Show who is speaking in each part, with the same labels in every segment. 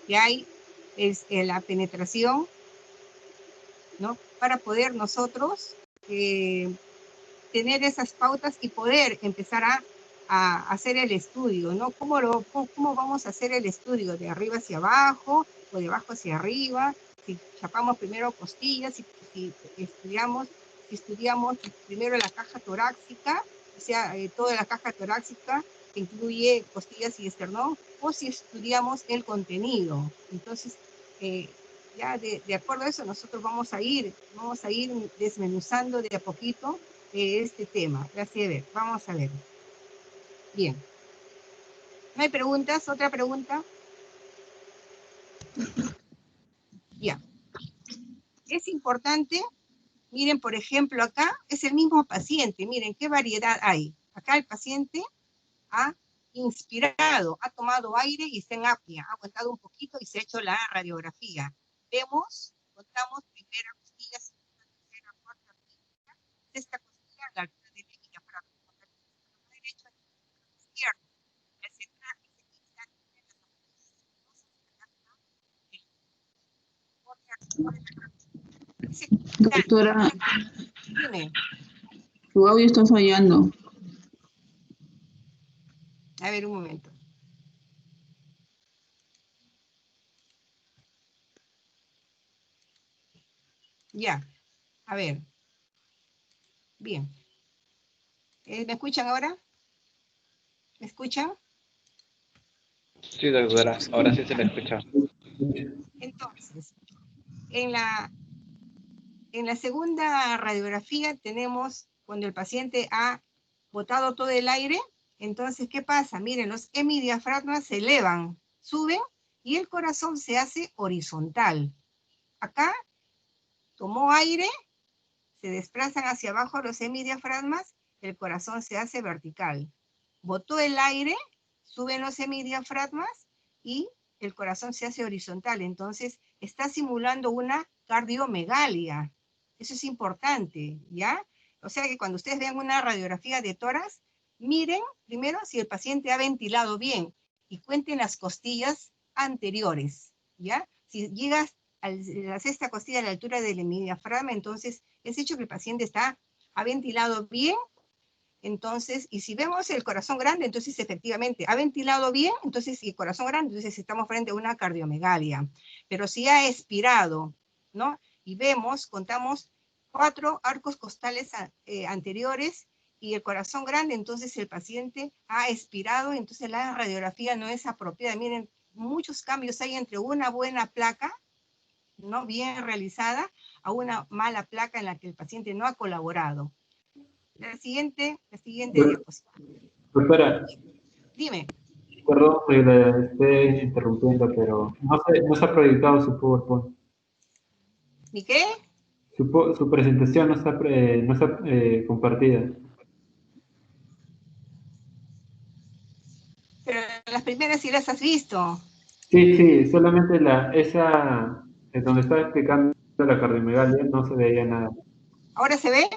Speaker 1: que hay la penetración, ¿no? Para poder nosotros tener esas pautas y poder empezar a hacer el estudio, ¿no? ¿Cómo vamos a hacer el estudio? ¿De arriba hacia abajo o de abajo hacia arriba? Si chapamos primero costillas, si estudiamos primero la caja torácica, o sea, toda la caja torácica que incluye costillas y esternón, o si estudiamos el contenido. Entonces, ya de acuerdo a eso, nosotros vamos a ir desmenuzando de a poquito este tema. Gracias. Vamos a ver. Bien. ¿No hay preguntas? ¿Otra pregunta? Ya. Es importante, miren, por ejemplo, acá es el mismo paciente. Miren qué variedad hay. Acá el paciente ha inspirado, ha tomado aire y está en apnea. Ha aguantado un poquito y se ha hecho la radiografía. Vemos, contamos primera costilla, segunda, tercera, cuarta, quinta, sexta costilla a la altura de la diafragma. Derecho, izquierdo.
Speaker 2: Doctora,
Speaker 1: Dime.
Speaker 2: tu audio está fallando.
Speaker 1: A ver, un momento. Ya, a ver. Bien. ¿Me escuchan ahora? ¿Me escuchan?
Speaker 3: Sí, doctora, ahora sí se le escucha.
Speaker 1: Entonces, en la segunda radiografía tenemos cuando el paciente ha botado todo el aire. Entonces, ¿qué pasa? Miren, los hemidiafragmas se elevan, suben y el corazón se hace horizontal. Acá tomó aire, se desplazan hacia abajo los hemidiafragmas, el corazón se hace vertical. Botó el aire, suben los hemidiafragmas y el corazón se hace horizontal. Entonces, está simulando una cardiomegalia. Eso es importante, ¿ya? O sea que cuando ustedes vean una radiografía de tórax, miren primero si el paciente ha ventilado bien y cuenten las costillas anteriores, ¿ya? Si llegas a la sexta costilla a la altura del hemidiafragma, entonces es hecho que el paciente ha ventilado bien. Entonces, y si vemos el corazón grande, entonces efectivamente ha ventilado bien, entonces si el corazón grande, entonces estamos frente a una cardiomegalia. Pero si ha expirado, ¿no? Y vemos, contamos 4 arcos costales anteriores y el corazón grande, entonces el paciente ha expirado, entonces la radiografía no es apropiada. Miren, muchos cambios hay entre una buena placa, ¿no? Bien realizada, a una mala placa en la que el paciente no ha colaborado. La siguiente diapositiva.
Speaker 4: Doctora,
Speaker 1: Dime.
Speaker 4: perdón que le esté interrumpiendo, pero no se ha proyectado su PowerPoint.
Speaker 1: ¿Mi qué?
Speaker 4: Su presentación no está compartida.
Speaker 1: Pero las primeras sí las has visto.
Speaker 4: Sí, solamente esa donde está explicando la cardiomegalia no se veía nada.
Speaker 1: ¿Ahora se ve?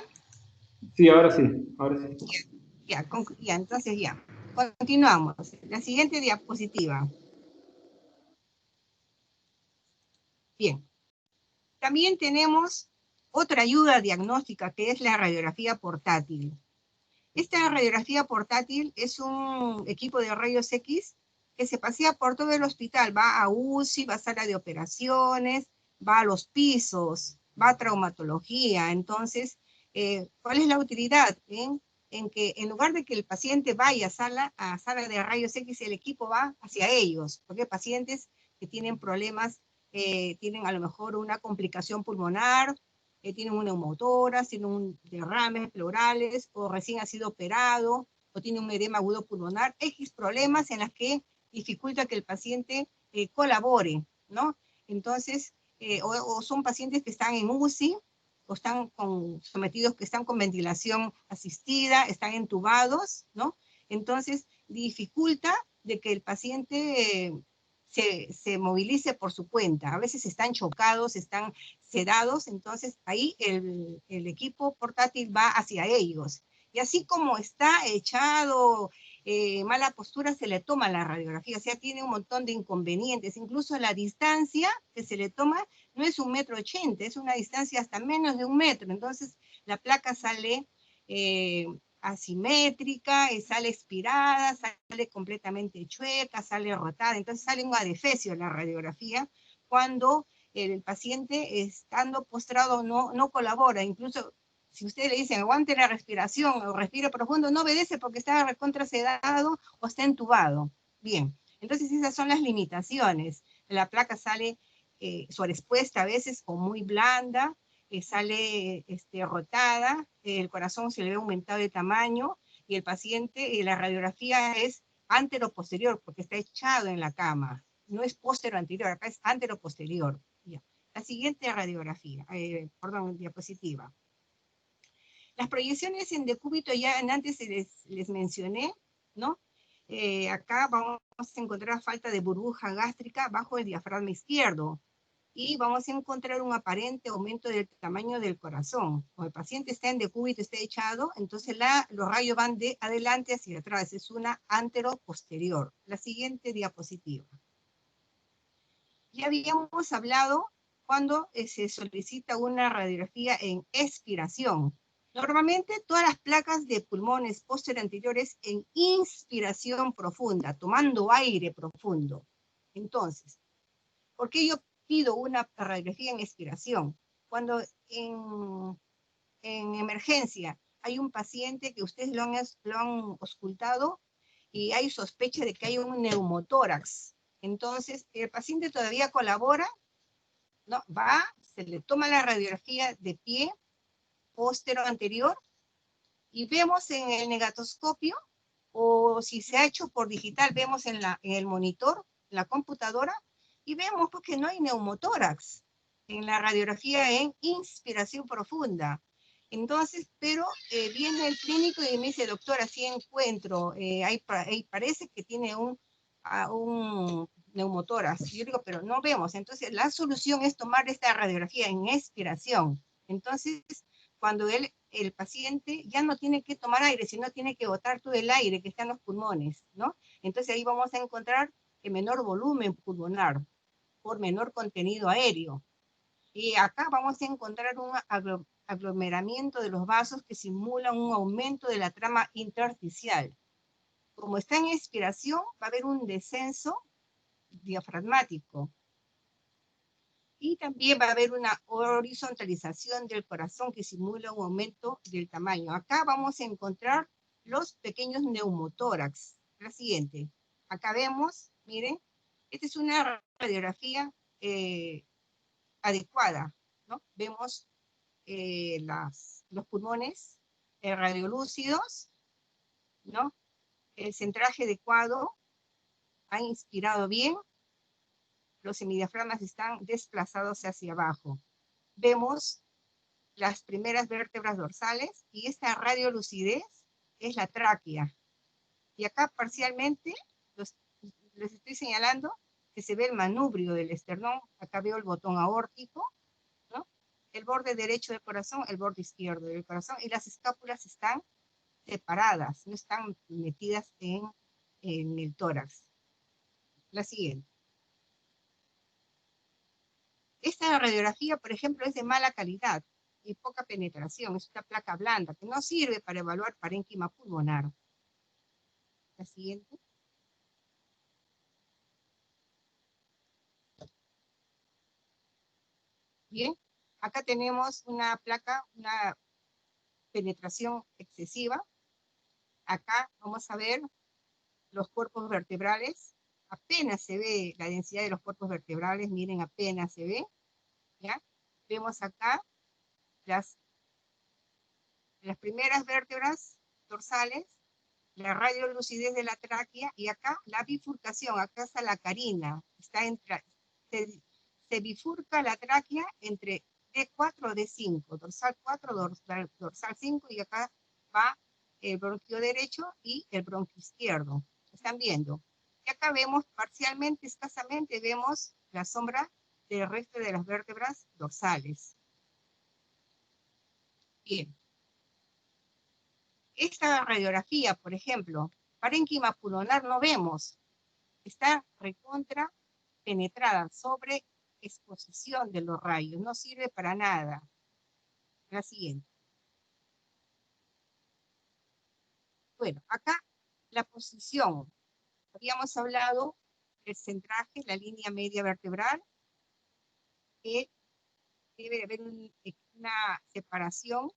Speaker 4: Sí, ahora sí, ahora sí.
Speaker 1: Ya, entonces ya. Continuamos. La siguiente diapositiva. Bien. También tenemos otra ayuda diagnóstica que es la radiografía portátil. Esta radiografía portátil es un equipo de rayos X que se pasea por todo el hospital. Va a UCI, va a sala de operaciones, va a los pisos, va a traumatología. Entonces, ¿cuál es la utilidad? En que en lugar de que el paciente vaya a sala de rayos X, el equipo va hacia ellos, porque hay pacientes que tienen problemas, tienen a lo mejor una complicación pulmonar, tienen un neumotórax, tienen un derrames pleurales, o recién ha sido operado, o tiene un edema agudo pulmonar, X problemas en las que dificulta que el paciente colabore, ¿no? Entonces, o son pacientes que están en UCI, o están sometidos, que están con ventilación asistida, están entubados, ¿no? Entonces, dificulta de que el paciente se movilice por su cuenta. A veces están chocados, están sedados, entonces ahí el equipo portátil va hacia ellos. Y así como está echado mala postura se le toma la radiografía, o sea, tiene un montón de inconvenientes, incluso la distancia que se le toma no es 1,80 m, es una distancia hasta menos de 1 metro, entonces la placa sale asimétrica, sale expirada, sale completamente chueca, sale rotada, entonces sale un adefesio en la radiografía cuando el paciente estando postrado no colabora, incluso si ustedes le dicen aguante la respiración o respire profundo, no obedece porque está recontrasedado o está entubado. Bien, entonces esas son las limitaciones. La placa sale sobreexpuesta a veces o muy blanda, sale rotada, el corazón se le ve aumentado de tamaño y el paciente, la radiografía es antero-posterior porque está echado en la cama. No es póstero-anterior, acá es antero-posterior. La siguiente radiografía, diapositiva. Las proyecciones en decúbito ya antes les mencioné, ¿no? Acá vamos a encontrar falta de burbuja gástrica bajo el diafragma izquierdo y vamos a encontrar un aparente aumento del tamaño del corazón. Cuando el paciente está en decúbito, está echado, entonces los rayos van de adelante hacia atrás, es una antero-posterior. La siguiente diapositiva. Ya habíamos hablado cuando se solicita una radiografía en expiración. Normalmente todas las placas de pulmones posteriores en inspiración profunda, tomando aire profundo. Entonces, ¿por qué yo pido una radiografía en expiración? Cuando en emergencia hay un paciente que ustedes lo han auscultado y hay sospecha de que hay un neumotórax. Entonces, el paciente todavía colabora, ¿no? Se le toma la radiografía de pie, póstero anterior, y vemos en el negatoscopio, o si se ha hecho por digital, vemos en el monitor, la computadora, y vemos porque no hay neumotórax en la radiografía en inspiración profunda. Entonces, pero viene el clínico y me dice, doctora, sí encuentro, ahí parece que tiene un neumotórax. Yo digo, pero no vemos. Entonces, la solución es tomar esta radiografía en expiración. Entonces, cuando el paciente ya no tiene que tomar aire, sino tiene que botar todo el aire que está en los pulmones, ¿no? Entonces ahí vamos a encontrar el menor volumen pulmonar por menor contenido aéreo. Y acá vamos a encontrar un aglomeramiento de los vasos que simula un aumento de la trama intersticial. Como está en expiración, va a haber un descenso diafragmático. Y también va a haber una horizontalización del corazón que simula un aumento del tamaño. Acá vamos a encontrar los pequeños neumotórax. La siguiente. Acá vemos, miren, esta es una radiografía adecuada, ¿no? Vemos los pulmones radiolúcidos, ¿no? El centraje adecuado, ha inspirado bien, los semidiafragmas están desplazados hacia abajo. Vemos las primeras vértebras dorsales y esta radiolucidez es la tráquea. Y acá parcialmente les estoy señalando que se ve el manubrio del esternón. Acá veo el botón aórtico, ¿no? El borde derecho del corazón, el borde izquierdo del corazón, y las escápulas están separadas, no están metidas en el tórax. La siguiente. Esta radiografía, por ejemplo, es de mala calidad y poca penetración. Es una placa blanda que no sirve para evaluar parénquima pulmonar. La siguiente. Bien, acá tenemos una placa, una penetración excesiva. Acá vamos a ver los cuerpos vertebrales. Apenas se ve la densidad de los cuerpos vertebrales, miren, apenas se ve. ¿Ya? Vemos acá las primeras vértebras dorsales, la radiolucidez de la tráquea, y acá la bifurcación, acá está la carina, se bifurca la tráquea entre D4 o D5, dorsal 4, dorsal 5, y acá va el bronquio derecho y el bronquio izquierdo. ¿Están viendo? Y acá vemos parcialmente, escasamente, vemos la sombra del resto de las vértebras dorsales. Bien. Esta radiografía, por ejemplo, Parénquima pulmonar no vemos, está recontra penetrada sobre exposición de los rayos, no sirve para nada. La siguiente. Bueno, acá la posición. Habíamos hablado del centraje, la línea media vertebral, que debe haber una separación,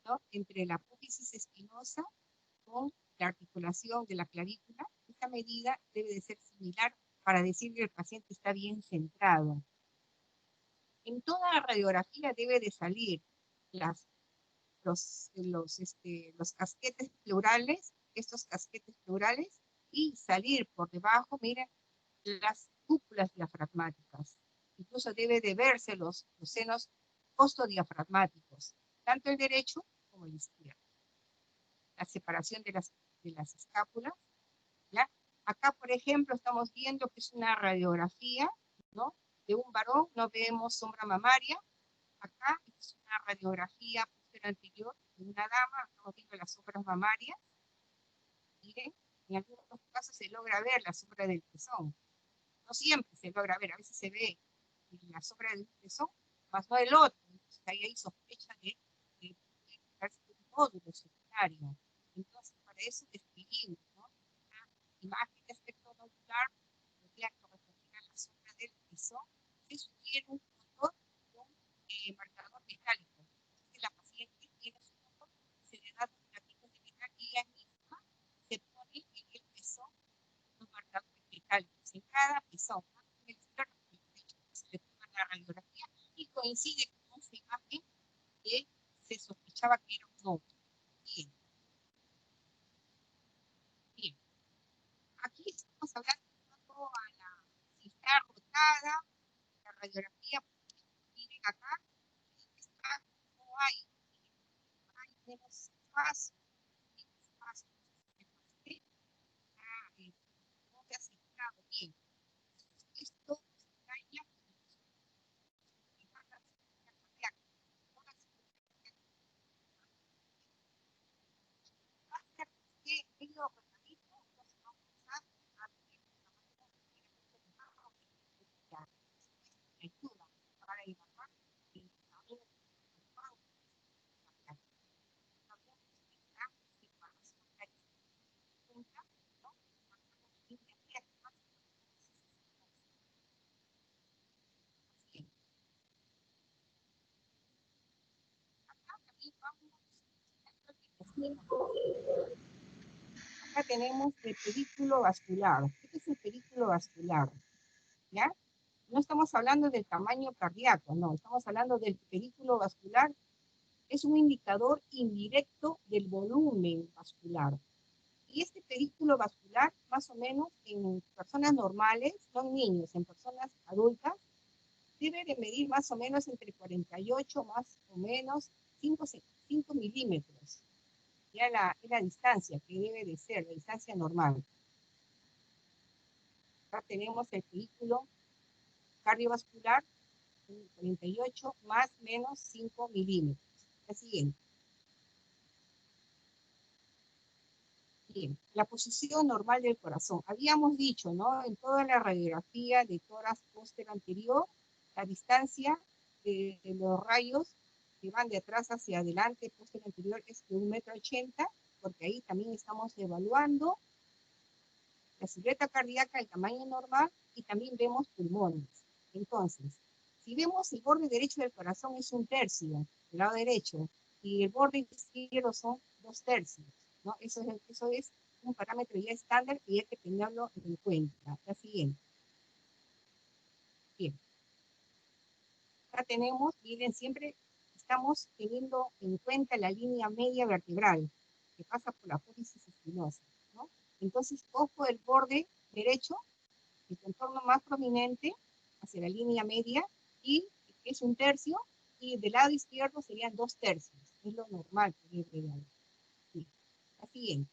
Speaker 1: ¿no?, entre la apófisis espinosa con la articulación de la clavícula. Esta medida debe de ser similar para decir que el paciente está bien centrado. En toda la radiografía debe de salir los casquetes pleurales, estos casquetes pleurales, y salir por debajo, miren, las cúpulas diafragmáticas. Incluso debe de verse los senos costodiafragmáticos, tanto el derecho como el izquierdo. La separación de las escápulas, ¿ya? Acá, por ejemplo, estamos viendo que es una radiografía, ¿no?, de un varón, no vemos sombra mamaria. Acá es una radiografía posterior anterior de una dama, estamos viendo las sombras mamarias. Miren, en algunos casos se logra ver la sombra del pezón. No siempre se logra ver, a veces se ve la sombra del pezón, más no el otro. Entonces ahí hay sospecha de un nódulo secundario. Entonces, para eso describimos, ¿no?, una imagen de aspecto nodular, podría corresponder a la sombra del pezón. Se sugiere un motor con marcador metálico. Entonces, la paciente tiene su motor, se le da dos platitos de metal y ella misma se pone en el pezón los marcadores metálicos, en cada pezón, tanto en el izquierdo como en el derecho. Se le toma la radiografía y coincide con esa imagen que se sospechaba que era un nódulo. Bien. Bien. Aquí estamos hablando si está rotada la radiografía. Miren acá, está, no hay menos espacio, no se ha aceptado bien. Esto extraña que el organismo no se va a usar ayuda para evaluar el camino de acá tenemos el pedículo vascular. ¿Qué es el pedículo vascular? ¿Ya? No estamos hablando del tamaño cardíaco, no, estamos hablando del pedículo vascular. Es un indicador indirecto del volumen vascular. Y este pedículo vascular, más o menos en personas normales, son niños, en personas adultas, debe de medir más o menos entre 48 más o menos 5 milímetros. Ya la distancia que debe de ser, la distancia normal. Acá tenemos el pedículo cardiovascular, 48 más o menos 5 milímetros. La siguiente. Bien, la posición normal del corazón. Habíamos dicho, ¿no?, en toda la radiografía de tórax posterior anterior, la distancia de los rayos que van de atrás hacia adelante, posterior anterior, es de 1,80 m, porque ahí también estamos evaluando la silueta cardíaca, el tamaño normal, y también vemos pulmones. Entonces, si vemos el borde derecho del corazón es 1/3, el lado derecho, y el borde izquierdo son 2/3, ¿no? Eso es un parámetro ya estándar y hay que tenerlo en cuenta. La siguiente. Bien. Acá tenemos, miren, siempre estamos teniendo en cuenta la línea media vertebral, que pasa por la apófisis espinosa, ¿no? Entonces, cojo el borde derecho, el contorno más prominente, hacia la línea media, y es 1/3, y del lado izquierdo serían 2/3. Es lo normal que es real. Sí. La siguiente.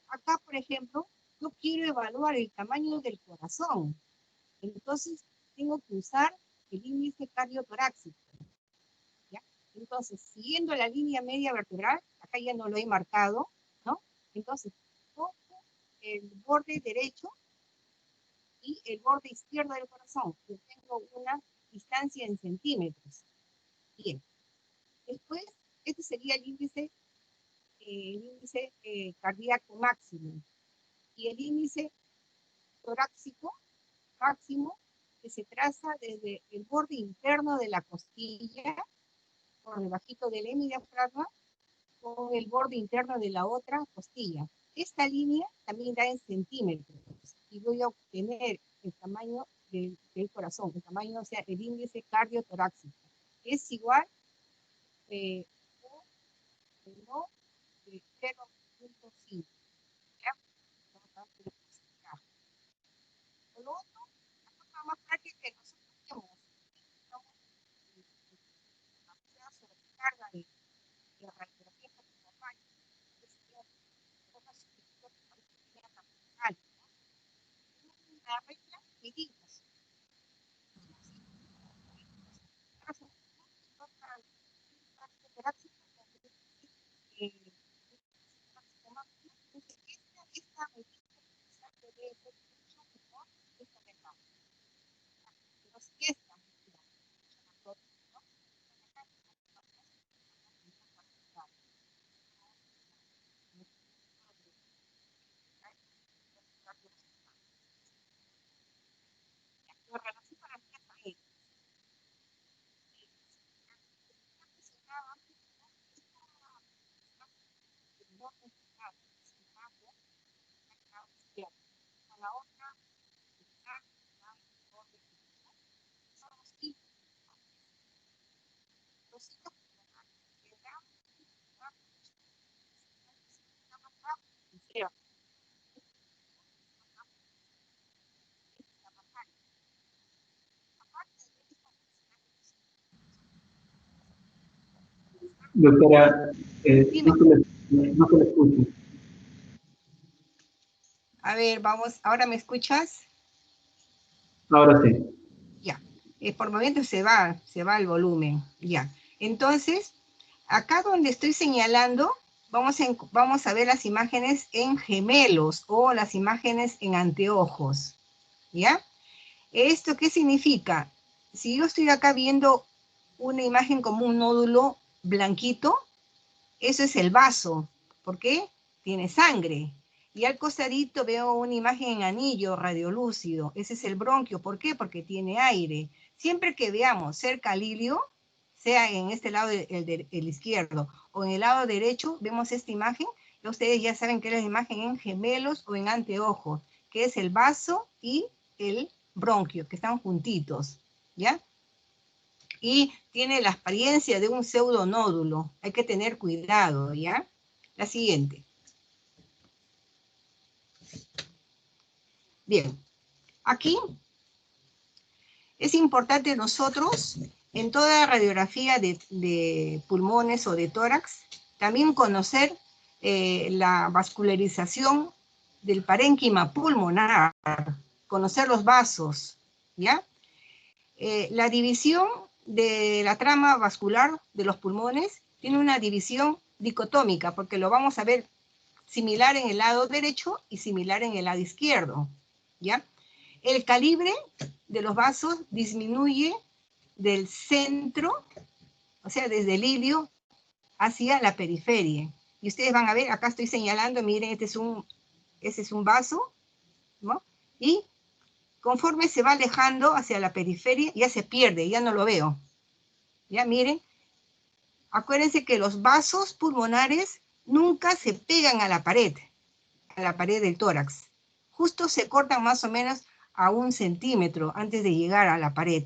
Speaker 1: Acá, por ejemplo, yo quiero evaluar el tamaño del corazón. Entonces, tengo que usar el índice cardiotorácico. ¿Ya? Entonces, siguiendo la línea media vertebral, acá ya no lo he marcado, ¿no? Entonces, cojo el borde derecho y el borde izquierdo del corazón. Yo tengo una distancia en centímetros. Bien. Después, este sería el índice cardíaco máximo. Y el índice torácico máximo, que se traza desde el borde interno de la costilla, por debajito del hemidiafragma, con el borde interno de la otra costilla. Esta línea también da en centímetros y voy a obtener el tamaño del corazón, el tamaño, o sea, el índice cardiotorácico. Es igual no, de 0.5. ¿Ya? Por lo otro, la forma más práctica que nosotros tenemos, una sobrecarga de radiografía por tamaño, es una suscripción capital, una regla que diga,
Speaker 4: Doctora, no se le escucha.
Speaker 1: A ver, vamos, ¿ahora me escuchas?
Speaker 4: Ahora sí.
Speaker 1: Ya. Por momentos se va el volumen. Ya. Entonces, acá donde estoy señalando, vamos a ver las imágenes en gemelos o las imágenes en anteojos. ¿Ya? ¿Esto qué significa? Si yo estoy acá viendo una imagen como un nódulo blanquito, eso es el vaso. ¿Por qué? Tiene sangre. Y al costadito veo una imagen en anillo radiolúcido. Ese es el bronquio. ¿Por qué? Porque tiene aire. Siempre que veamos cerca al ilio, sea en este lado el izquierdo o en el lado derecho, vemos esta imagen. Y ustedes ya saben que es la imagen en gemelos o en anteojos, que es el vaso y el bronquio, que están juntitos. ¿Ya? Y tiene la apariencia de un pseudonódulo. Hay que tener cuidado, ¿ya? La siguiente. Bien, aquí es importante nosotros, en toda radiografía de pulmones o de tórax, también conocer la vascularización del parénquima pulmonar, conocer los vasos, ¿ya? La división de la trama vascular de los pulmones tiene una división dicotómica, porque lo vamos a ver similar en el lado derecho y similar en el lado izquierdo, ¿ya? El calibre de los vasos disminuye del centro, o sea, desde el ilio hacia la periferia. Y ustedes van a ver, acá estoy señalando, miren, este es un vaso, ¿no? Y conforme se va alejando hacia la periferia, ya se pierde, ya no lo veo. Ya miren, acuérdense que los vasos pulmonares nunca se pegan a la pared del tórax. Justo se cortan más o menos a 1 centímetro antes de llegar a la pared,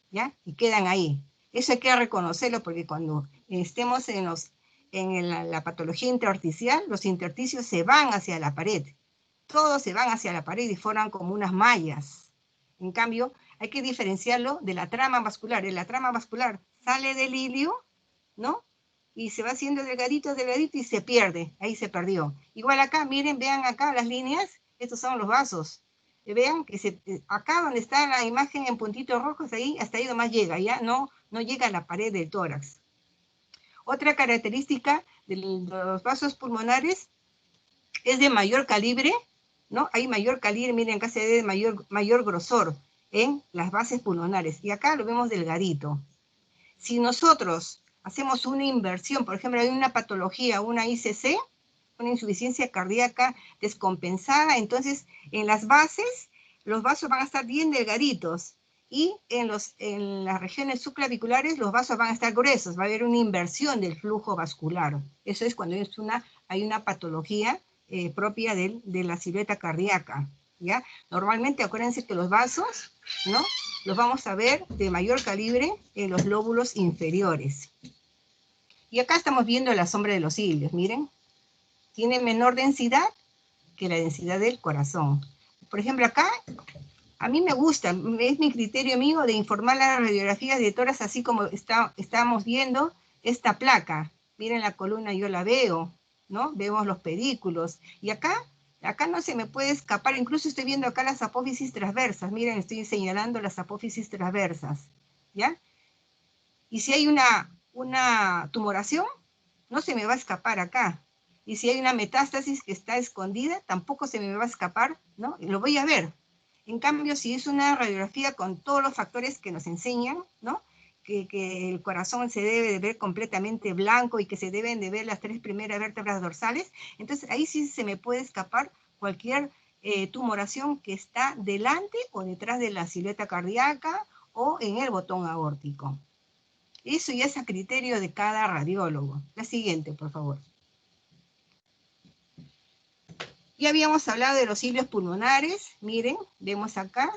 Speaker 1: ¿ya? Y quedan ahí. Eso hay que reconocerlo porque cuando estemos en la patología intersticial, los intersticios se van hacia la pared. Todos se van hacia la pared y forman como unas mallas. En cambio, hay que diferenciarlo de la trama vascular. La trama vascular sale del ilio, ¿no? Y se va haciendo delgadito, delgadito y se pierde. Ahí se perdió. Igual acá, miren, vean acá las líneas. Estos son los vasos. Vean que acá donde está la imagen en puntitos rojos, ahí, hasta ahí nomás llega, ya no llega a la pared del tórax. Otra característica de los vasos pulmonares es de mayor calibre ¿no? Hay mayor calibre, miren, acá se ve mayor grosor en las bases pulmonares, y acá lo vemos delgadito. Si nosotros hacemos una inversión, por ejemplo, hay una patología, una ICC, una insuficiencia cardíaca descompensada, entonces en las bases, los vasos van a estar bien delgaditos, y en las regiones subclaviculares los vasos van a estar gruesos, va a haber una inversión del flujo vascular. Eso es cuando hay una patología propia de la silueta cardíaca, ¿ya? Normalmente acuérdense que los vasos, ¿no?, los vamos a ver de mayor calibre en los lóbulos inferiores. Y acá estamos viendo la sombra de los cilios, miren. Tiene menor densidad que la densidad del corazón. Por ejemplo, acá, a mí me gusta, es mi criterio mío de informar las radiografías de tórax, así como estamos viendo esta placa. Miren la columna, yo la veo, ¿no? Vemos los pedículos. Y acá no se me puede escapar, incluso estoy viendo acá las apófisis transversas. Miren, estoy señalando las apófisis transversas, ¿ya? Y si hay una tumoración, no se me va a escapar acá. Y si hay una metástasis que está escondida, tampoco se me va a escapar, ¿no? Lo voy a ver. En cambio, si es una radiografía con todos los factores que nos enseñan, ¿no?, que el corazón se debe de ver completamente blanco y que se deben de ver las 3 primeras vértebras dorsales, entonces ahí sí se me puede escapar cualquier tumoración que está delante o detrás de la silueta cardíaca o en el botón aórtico. Eso ya es a criterio de cada radiólogo. La siguiente, por favor. Ya habíamos hablado de los cilios pulmonares. Miren, vemos acá.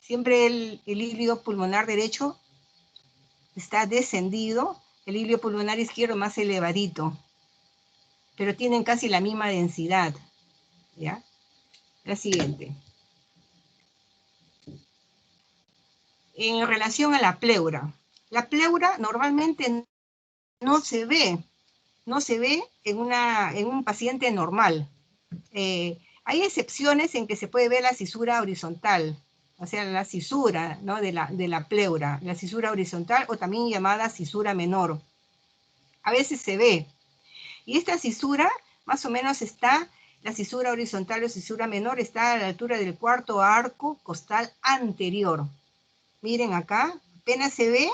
Speaker 1: Siempre el hilio pulmonar derecho está descendido, el hilio pulmonar izquierdo más elevadito, pero tienen casi la misma densidad, ¿ya? La siguiente. En relación a la pleura normalmente no se ve en un paciente normal. Hay excepciones en que se puede ver la cisura horizontal, o sea, la cisura, ¿no?, de la pleura, la cisura horizontal, o también llamada cisura menor. A veces se ve. Y esta cisura, más o menos la cisura horizontal o cisura menor está a la altura del cuarto arco costal anterior. Miren acá, apenas se ve,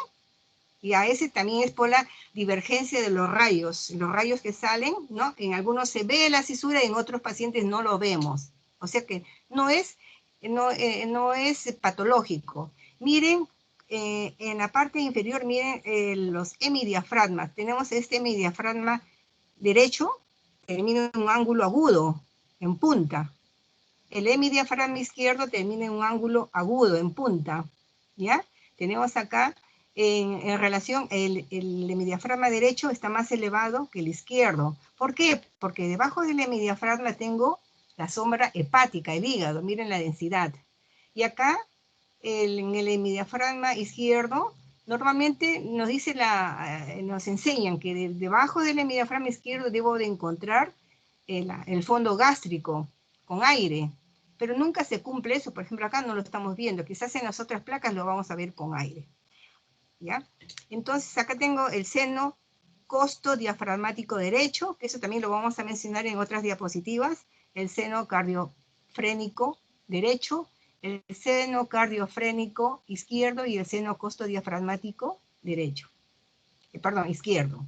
Speaker 1: y a ese también es por la divergencia de los rayos que salen, ¿no? En algunos se ve la cisura y en otros pacientes no lo vemos. O sea que no es patológico. Miren, en la parte inferior, miren los hemidiafragmas. Tenemos este hemidiafragma derecho, termina en un ángulo agudo, en punta. El hemidiafragma izquierdo termina en un ángulo agudo, en punta, ¿ya? Tenemos acá, en relación, el hemidiafragma derecho está más elevado que el izquierdo. ¿Por qué? Porque debajo del hemidiafragma tengo la sombra hepática, el hígado, miren la densidad. Y acá, en el hemidiafragma izquierdo, normalmente nos enseñan que debajo del hemidiafragma izquierdo debo de encontrar el fondo gástrico con aire, pero nunca se cumple eso. Por ejemplo, acá no lo estamos viendo, quizás en las otras placas lo vamos a ver con aire, ¿ya? Entonces acá tengo el seno costodiafragmático derecho, que eso también lo vamos a mencionar en otras diapositivas, el seno cardiofrénico derecho, el seno cardiofrénico izquierdo y el seno costodiafragmático derecho, izquierdo.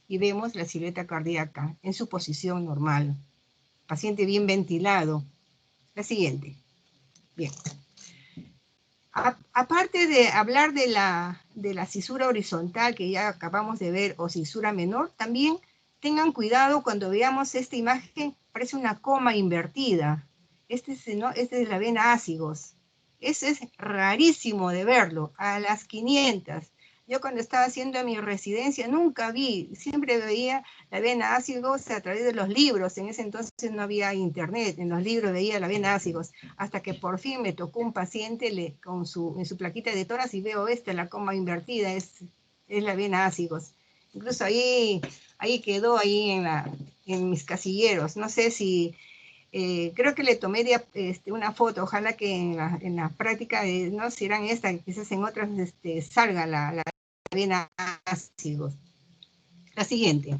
Speaker 1: Y vemos la silueta cardíaca en su posición normal. Paciente bien ventilado. La siguiente. Bien. Aparte de hablar de la cisura horizontal que ya acabamos de ver, o cisura menor, también tengan cuidado cuando veamos esta imagen, parece una coma invertida. Este es la vena ácigos. Eso es rarísimo de verlo, a las 500. Yo cuando estaba haciendo mi residencia nunca vi, siempre veía la vena ácigos a través de los libros. En ese entonces no había internet, en los libros veía la vena ácigos, hasta que por fin me tocó un paciente en su plaquita de tórax y veo la coma invertida, es la vena ácigos. Incluso ahí quedó ahí en mis casilleros. No sé si, creo que le tomé una foto, ojalá que en la práctica, no si eran estas, quizás en otras salga la vena ácigos. La siguiente.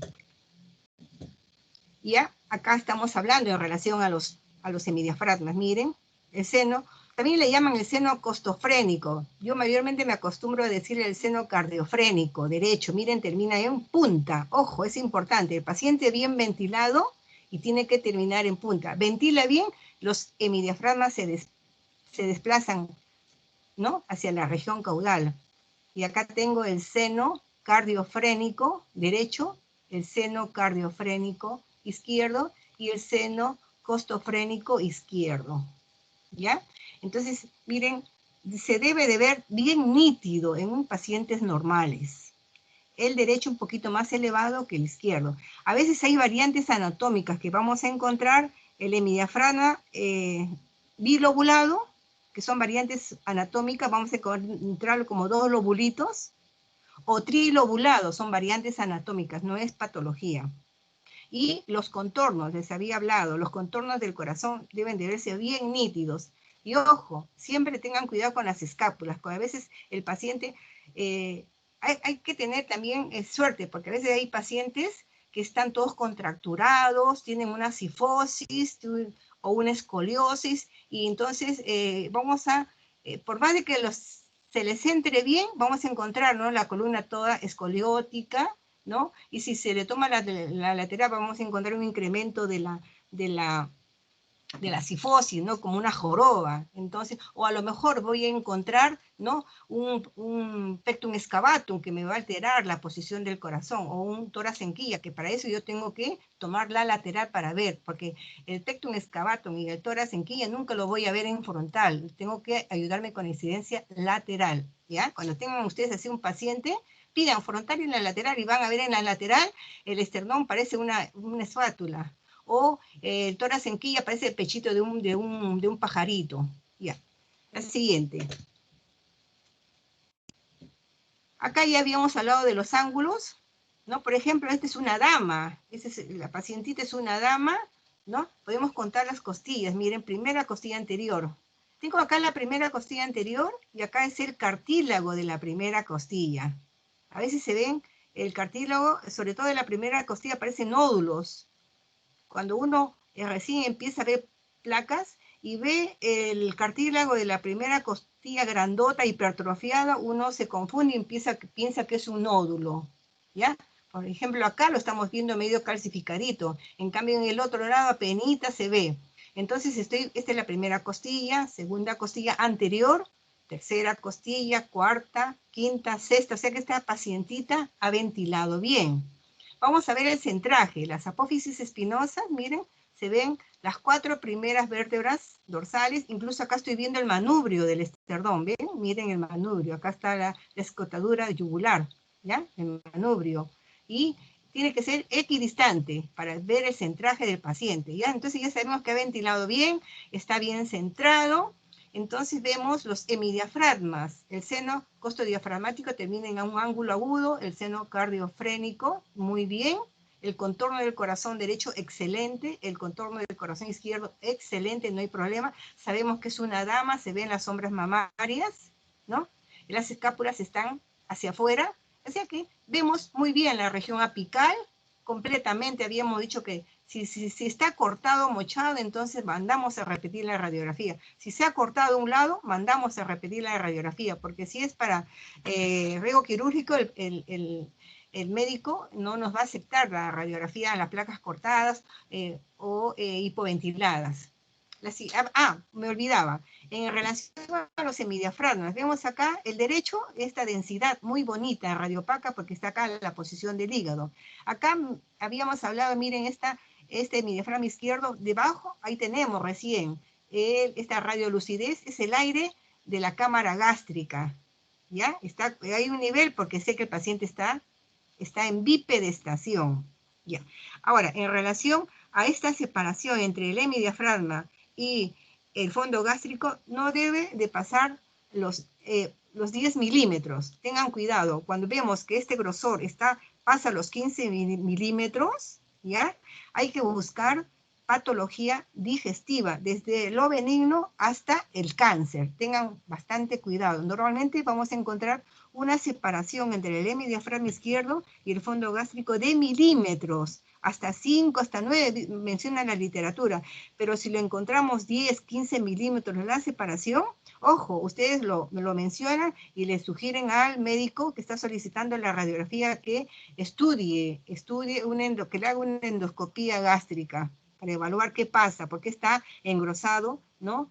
Speaker 1: Ya, acá estamos hablando en relación a los hemidiafragmas. Miren, el seno, también le llaman el seno costofrénico. Yo mayormente me acostumbro a decirle el seno cardiofrénico, derecho. Miren, termina en punta. Ojo, es importante. El paciente bien ventilado y tiene que terminar en punta. Ventila bien, los hemidiafragmas se desplazan, ¿no?, hacia la región caudal. Y acá tengo el seno cardiofrénico derecho, el seno cardiofrénico izquierdo y el seno costofrénico izquierdo. ¿Ya? Entonces, miren, se debe de ver bien nítido en pacientes normales. El derecho un poquito más elevado que el izquierdo. A veces hay variantes anatómicas que vamos a encontrar, el hemidiafragma bilobulado, que son variantes anatómicas, vamos a encontrarlo como 2 lobulitos, o trilobulados, son variantes anatómicas, no es patología. Y los contornos, les había hablado, los contornos del corazón deben de verse bien nítidos. Y ojo, siempre tengan cuidado con las escápulas, porque a veces el paciente, hay que tener también suerte, porque a veces hay pacientes que están todos contracturados, tienen una cifosis o una escoliosis, y entonces vamos a, por más de que se les entre bien, vamos a encontrar, ¿no?, la columna toda escoliótica, ¿no? Y si se le toma la lateral, vamos a encontrar un incremento de la cifosis, ¿no?, como una joroba. Entonces, o a lo mejor voy a encontrar, ¿no?, un pectum excavatum que me va a alterar la posición del corazón, o un tórax en quilla, que para eso yo tengo que tomar la lateral para ver, porque el pectum excavatum y el tórax en quilla nunca lo voy a ver en frontal, tengo que ayudarme con incidencia lateral, ¿ya? Cuando tengan ustedes así un paciente, pidan frontal y la lateral, y van a ver en la lateral el esternón parece una espátula, o el tórax en quilla parece el pechito de un pajarito. Ya. La siguiente. Acá ya habíamos hablado de los ángulos, ¿no? Por ejemplo, esta es una dama, la pacientita es una dama, ¿no? Podemos contar las costillas. Miren, primera costilla anterior. Tengo acá la primera costilla anterior y acá es el cartílago de la primera costilla. A veces se ven el cartílago, sobre todo de la primera costilla, aparecen nódulos. Cuando uno recién empieza a ver placas y ve el cartílago de la primera costilla grandota, hipertrofiada, uno se confunde y piensa que es un nódulo, ¿ya? Por ejemplo, acá lo estamos viendo medio calcificadito, en cambio en el otro lado apenas se ve. Entonces, esta es la primera costilla, segunda costilla anterior, tercera costilla, cuarta, quinta, sexta, o sea que esta pacientita ha ventilado bien. Vamos a ver el centraje, las apófisis espinosas, miren, se ven las 4 primeras vértebras dorsales, incluso acá estoy viendo el manubrio del esternón, ¿ven? Miren el manubrio, acá está la escotadura yugular, ¿ya? El manubrio. Y tiene que ser equidistante para ver el centraje del paciente, ¿ya? Entonces ya sabemos que ha ventilado bien, está bien centrado. Entonces vemos los hemidiafragmas, el seno costodiafragmático termina en un ángulo agudo, el seno cardiofrénico, muy bien, el contorno del corazón derecho, excelente, el contorno del corazón izquierdo, excelente, no hay problema, sabemos que es una dama, se ven las sombras mamarias, ¿no? Las escápulas están hacia afuera, o sea que vemos muy bien la región apical, completamente, habíamos dicho que si está cortado, mochado, entonces mandamos a repetir la radiografía. Si se ha cortado un lado, mandamos a repetir la radiografía, porque si es para riego quirúrgico, el médico no nos va a aceptar la radiografía en las placas cortadas o hipoventiladas. Me olvidaba. En relación a los hemidiafragmas, vemos acá el derecho, esta densidad muy bonita en radiopaca, porque está acá la posición del hígado. Acá habíamos hablado, miren, este hemidiafragma izquierdo, debajo, ahí tenemos recién, esta radiolucidez, es el aire de la cámara gástrica, ¿ya? Hay un nivel, porque sé que el paciente está en bipedestación, ¿ya? Ahora, en relación a esta separación entre el hemidiafragma y el fondo gástrico, no debe de pasar los 10 milímetros. Tengan cuidado, cuando vemos que este grosor pasa los 15 milímetros, ¿ya? Hay que buscar patología digestiva, desde lo benigno hasta el cáncer. Tengan bastante cuidado. Normalmente vamos a encontrar una separación entre el hemidiafragma izquierdo y el fondo gástrico de milímetros. hasta 5, hasta 9, menciona la literatura, pero si lo encontramos 10, 15 milímetros la separación, ojo, ustedes lo mencionan y le sugieren al médico que está solicitando la radiografía que estudie que le haga una endoscopía gástrica para evaluar qué pasa, por qué está engrosado, ¿no?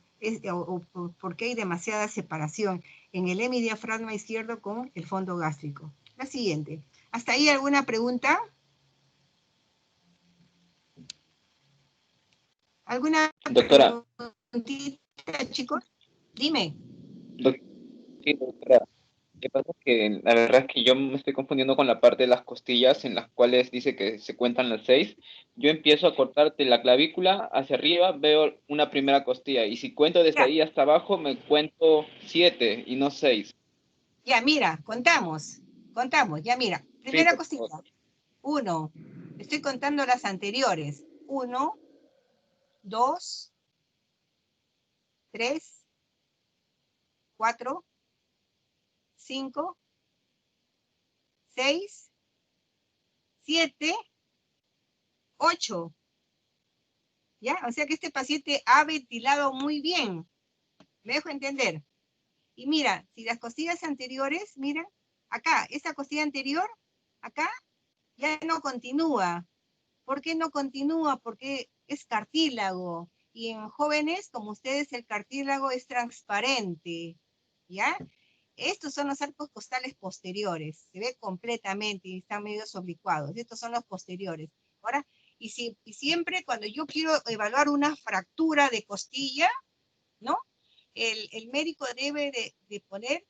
Speaker 1: O por qué hay demasiada separación en el hemidiafragma izquierdo con el fondo gástrico. La siguiente. ¿Hasta ahí alguna pregunta? ¿Alguna
Speaker 3: Doctora,
Speaker 1: preguntita, chicos? Dime.
Speaker 3: sí, doctora. Lo que pasa es que la verdad es que yo me estoy confundiendo con la parte de las costillas en las cuales dice que se cuentan las 6. Yo empiezo a cortar de la clavícula hacia arriba, veo una primera costilla y si cuento desde
Speaker 1: Ya,
Speaker 3: ahí hasta abajo me cuento 7 y no 6.
Speaker 1: ya, mira, contamos, ya mira.
Speaker 3: Sí,
Speaker 1: Primera
Speaker 3: por
Speaker 1: costilla,
Speaker 3: favor.
Speaker 1: 1. Estoy contando las anteriores. 1, 2, 3, 4, 5, 6, 7, 8. ¿Ya? O sea que este paciente ha ventilado muy bien. ¿Me dejo entender? Y mira, si las costillas anteriores, mira, acá, esa costilla anterior, acá, ya no continúa. ¿Por qué no continúa? Porque es cartílago. Y en jóvenes, como ustedes, el cartílago es transparente. ¿Ya? Estos son los arcos costales posteriores. Se ve completamente y están medio oblicuados. Estos son los posteriores. Ahora, y siempre cuando yo quiero evaluar una fractura de costilla, ¿no? El médico debe de poner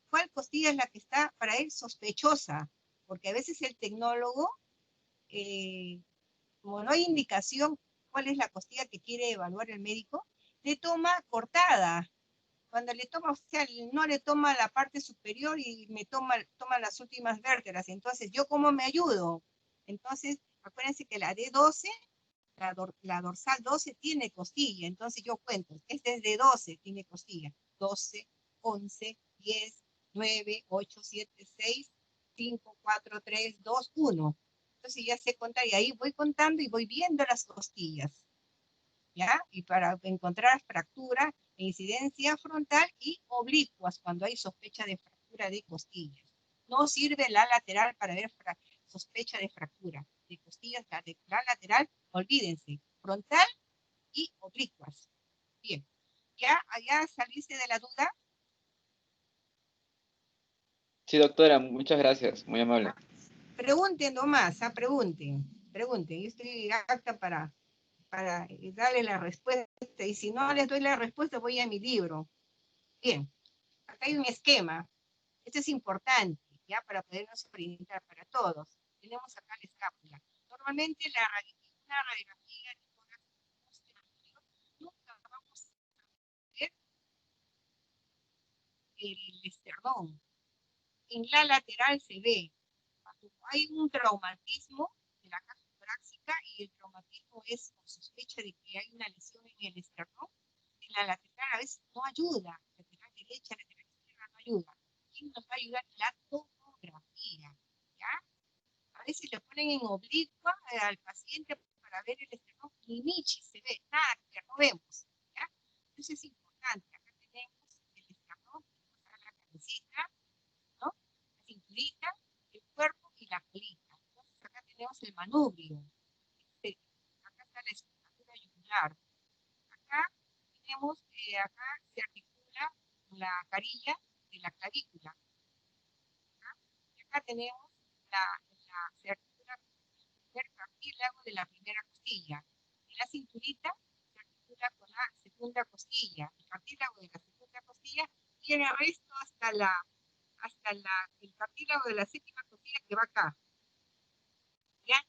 Speaker 1: cuál costilla es la que está para él sospechosa, porque a veces el tecnólogo, eh, como no hay indicación cuál es la costilla que quiere evaluar el médico, le toma cortada. Cuando le toma, o sea, no le toma la parte superior y toma las últimas vértebras. Entonces, ¿yo cómo me ayudo? Entonces, acuérdense que la D12, la dorsal 12 tiene costilla, entonces yo cuento, este es de 12, tiene costilla, 12, 11, 10, 9, 8, 7, 6, 5, 4, 3, 2, 1. Entonces ya sé contar y ahí voy contando y voy viendo las costillas, ¿ya? Y para encontrar fractura e incidencia frontal y oblicuas cuando hay sospecha de fractura de costillas. No sirve la lateral para ver sospecha de fractura de costillas, la lateral, olvídense, frontal y oblicuas. Bien, ya saliste de la duda.
Speaker 3: Sí, doctora, muchas gracias, muy amable.
Speaker 1: Pregunten nomás, pregunten. Yo estoy apta para darle la respuesta y si no les doy la respuesta voy a mi libro. Bien, acá hay un esquema. Esto es importante, ¿ya? Para podernos orientar para todos. Tenemos acá la escápula. Normalmente una radiografía de tórax posterior nunca vamos a ver el esternón. En la lateral se ve cuando hay un traumatismo de la caja torácica y el traumatismo es con sospecha de que hay una lesión en el esternón, en la lateral a veces no ayuda, lateral derecha, lateral izquierda no ayuda. ¿Quién nos va a ayudar? La tomografía, ¿ya? A veces le ponen en oblicua al paciente para ver el esternón y ni se ve, nada, que no vemos, ¿ya? Entonces es importante, acá tenemos el esternón, tenemos la cabecita, ¿no? La cinturita, el cuerpo y la colita. Entonces acá tenemos el manubrio. Acá está la estructura yugular. Acá tenemos, acá se articula la carilla de la clavícula. ¿Ya? Y acá tenemos se articula el primer cartílago de la primera costilla. Y la cinturita se articula con la segunda costilla. El cartílago de la segunda costilla tiene resto el cartílago de la séptima costilla que va acá. ¿Ya?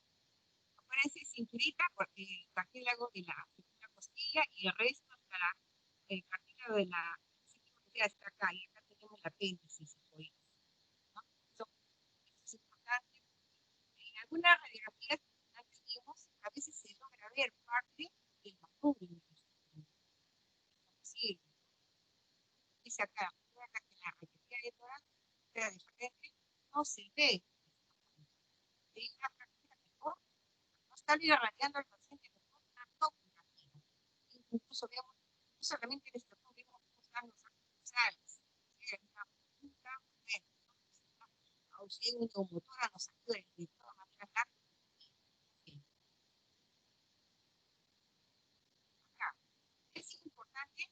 Speaker 1: Acuérdense, cinturita, porque el cartílago de la segunda costilla y el resto hasta el cartílago de la séptima costilla está acá. Y acá tenemos el apéndice, ¿no? Eso es importante. En algunas radiografías antes vimos, a veces se logra ver parte del manubrio. Sí, dice acá, que la radiografía de tórax sea de frente, no se ve. Hay una fractura estable irradiando al paciente de forma abdominal. Incluso vemos, no solamente el estatuto, vemos cómo están los articulares, una punta, auxilio neumotora nos ayuda de todas maneras. Es importante,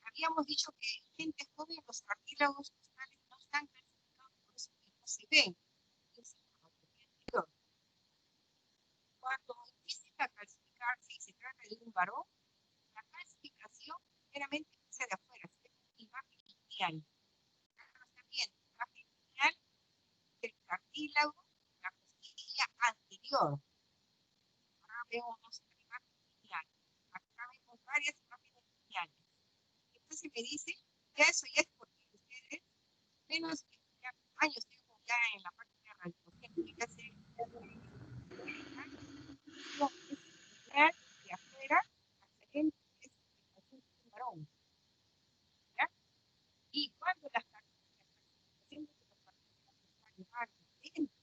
Speaker 1: habíamos dicho que en gente joven los cartílagos costales no están clasificados, por eso que no se ven. Cuando empiecen a calcificarse y se trata de un varón, la calcificación meramente empieza de afuera, se ve una imagen lineal. Acá está bien, imagen lineal del cartílago, la costilla anterior. Acá vemos una imagen lineal. Acá vemos varias imágenes lineales. Entonces me dice, ya eso ya es porque ustedes, menos años tengo ya en la parte de radiología, se de afuera hacia adentro es el varón. ¿Ya? Y cuando las calcificaciones de los partículas están dentro de las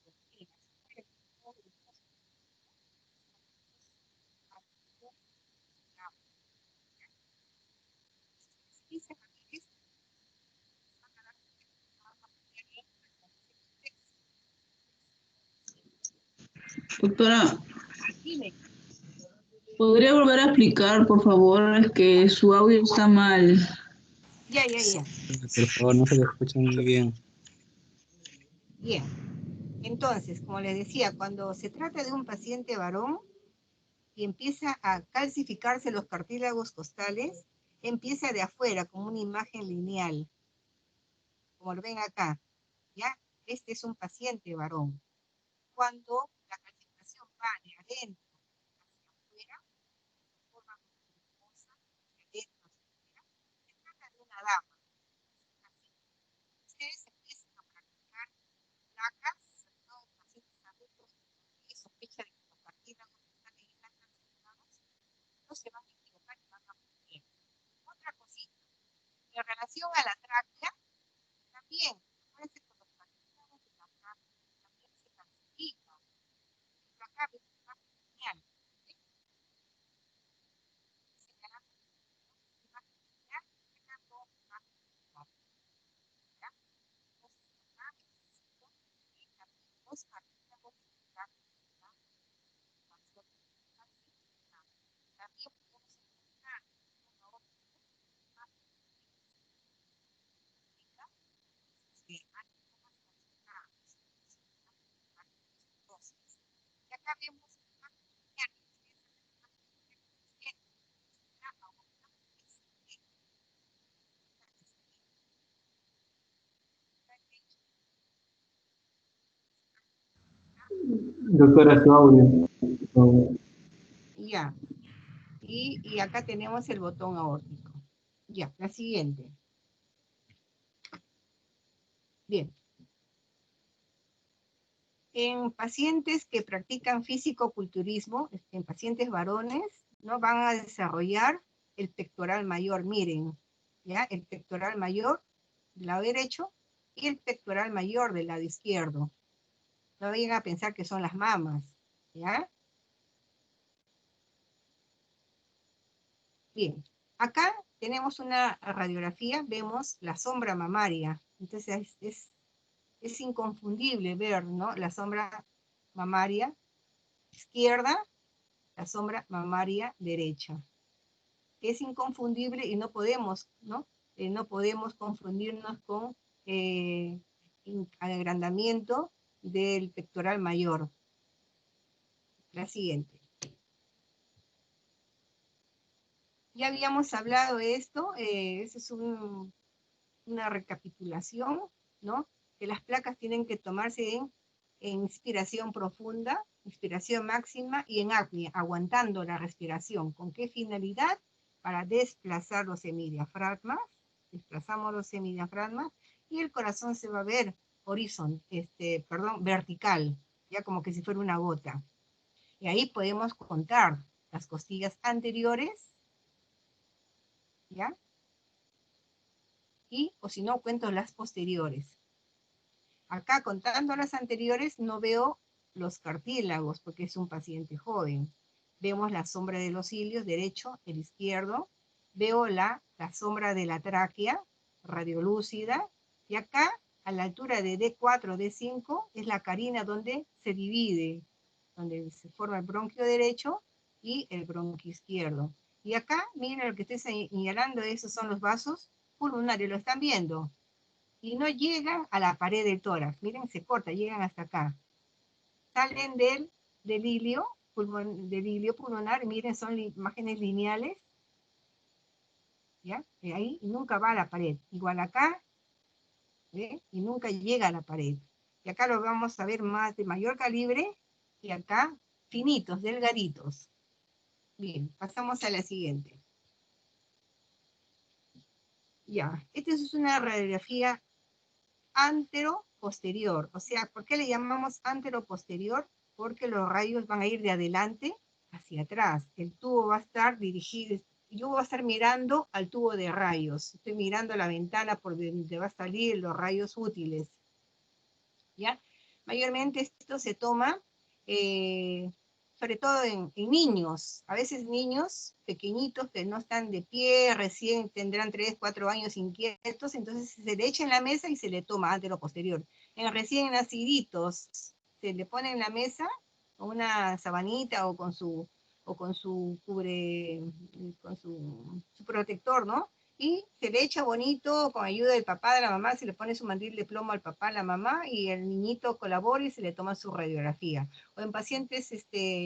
Speaker 2: Doctora,
Speaker 1: dime,
Speaker 2: ¿podría volver a explicar, por favor? Es que su audio está mal.
Speaker 1: ya.
Speaker 5: Por favor, no se lo escucha muy bien.
Speaker 1: Bien. Entonces, como les decía, cuando se trata de un paciente varón y empieza a calcificarse los cartílagos costales, empieza de afuera como una imagen lineal, como lo ven acá, ¿ya? Este es un paciente varón. Cuando la calcificación va de adentro hacia afuera, de forma voluminosa, de adentro hacia afuera, se trata de una dama. Así. Ustedes empiezan a practicar placas, sobre todo en pacientes adultos que sospecha de que los cartílagos están calcificados, no se van a equivocar y van a muy bien. Otra cosita, en relación a la tráquea, también, acuérdense que los cartílagos de la tráquea también se calcifican. Pero acá ven una imagen lineal, ¿sí? Señalando una imagen lineal, sacando una imagen lineal, ¿ya? Entonces, acá necesito que también los cartílagos de la tráquea están calcificados. También podemos encontrar una otra imagen que hay zonas calcificadas. Y acá vemos imágenes lineales.
Speaker 4: Doctora, su audio.
Speaker 1: Ya. Y acá tenemos el botón aórtico. Ya, la siguiente. Bien. En pacientes que practican físico-culturismo, en pacientes varones, ¿no? Van a desarrollar el pectoral mayor. Miren, ¿ya? El pectoral mayor del lado derecho y el pectoral mayor del lado izquierdo. No vayan a pensar que son las mamas, ¿ya? Bien, acá tenemos una radiografía, vemos la sombra mamaria. Entonces es inconfundible ver, ¿no? La sombra mamaria izquierda, la sombra mamaria derecha. Es inconfundible y no podemos, ¿no? No podemos confundirnos con agrandamiento del pectoral mayor. La siguiente. Ya habíamos hablado de esto, eso es una recapitulación, ¿no? Que las placas tienen que tomarse en inspiración profunda, inspiración máxima y en apnea, aguantando la respiración. ¿Con qué finalidad? Para desplazar los semidiafragmas, desplazamos los semidiafragmas y el corazón se va a ver vertical, ya como que si fuera una gota. Y ahí podemos contar las costillas anteriores, ¿ya? Y, o si no, cuento las posteriores. Acá, contando las anteriores, no veo los cartílagos, porque es un paciente joven. Vemos la sombra de los cilios, derecho, el izquierdo. Veo la sombra de la tráquea, radiolúcida. Y acá, a la altura de D4, D5, es la carina donde se divide, donde se forma el bronquio derecho y el bronquio izquierdo. Y acá, miren lo que estoy señalando, esos son los vasos pulmonares, lo están viendo. Y no llegan a la pared del tórax, miren, se corta, llegan hasta acá. Salen del hilio pulmonar, miren, son imágenes lineales, ¿ya? De ahí y nunca va a la pared. Igual acá, ¿ve? Y nunca llega a la pared. Y acá lo vamos a ver más de mayor calibre, y acá finitos, delgaditos. Bien, pasamos a la siguiente. Ya, esta es una radiografía antero-posterior. O sea, ¿por qué le llamamos antero-posterior? Porque los rayos van a ir de adelante hacia atrás. El tubo va a estar dirigido, yo voy a estar mirando al tubo de rayos. Estoy mirando la ventana por donde va a salir los rayos útiles. ¿Ya? Mayormente esto se toma sobre todo en niños, a veces niños pequeñitos que no están de pie, recién tendrán 3, 4 años inquietos, entonces se le echa en la mesa y se le toma antero-posterior. En recién naciditos se le pone en la mesa con una sabanita o con su su protector, ¿no? Y se le echa bonito con ayuda del papá, de la mamá, se le pone su mandil de plomo al papá, a la mamá, y el niñito colabora y se le toma su radiografía. O en pacientes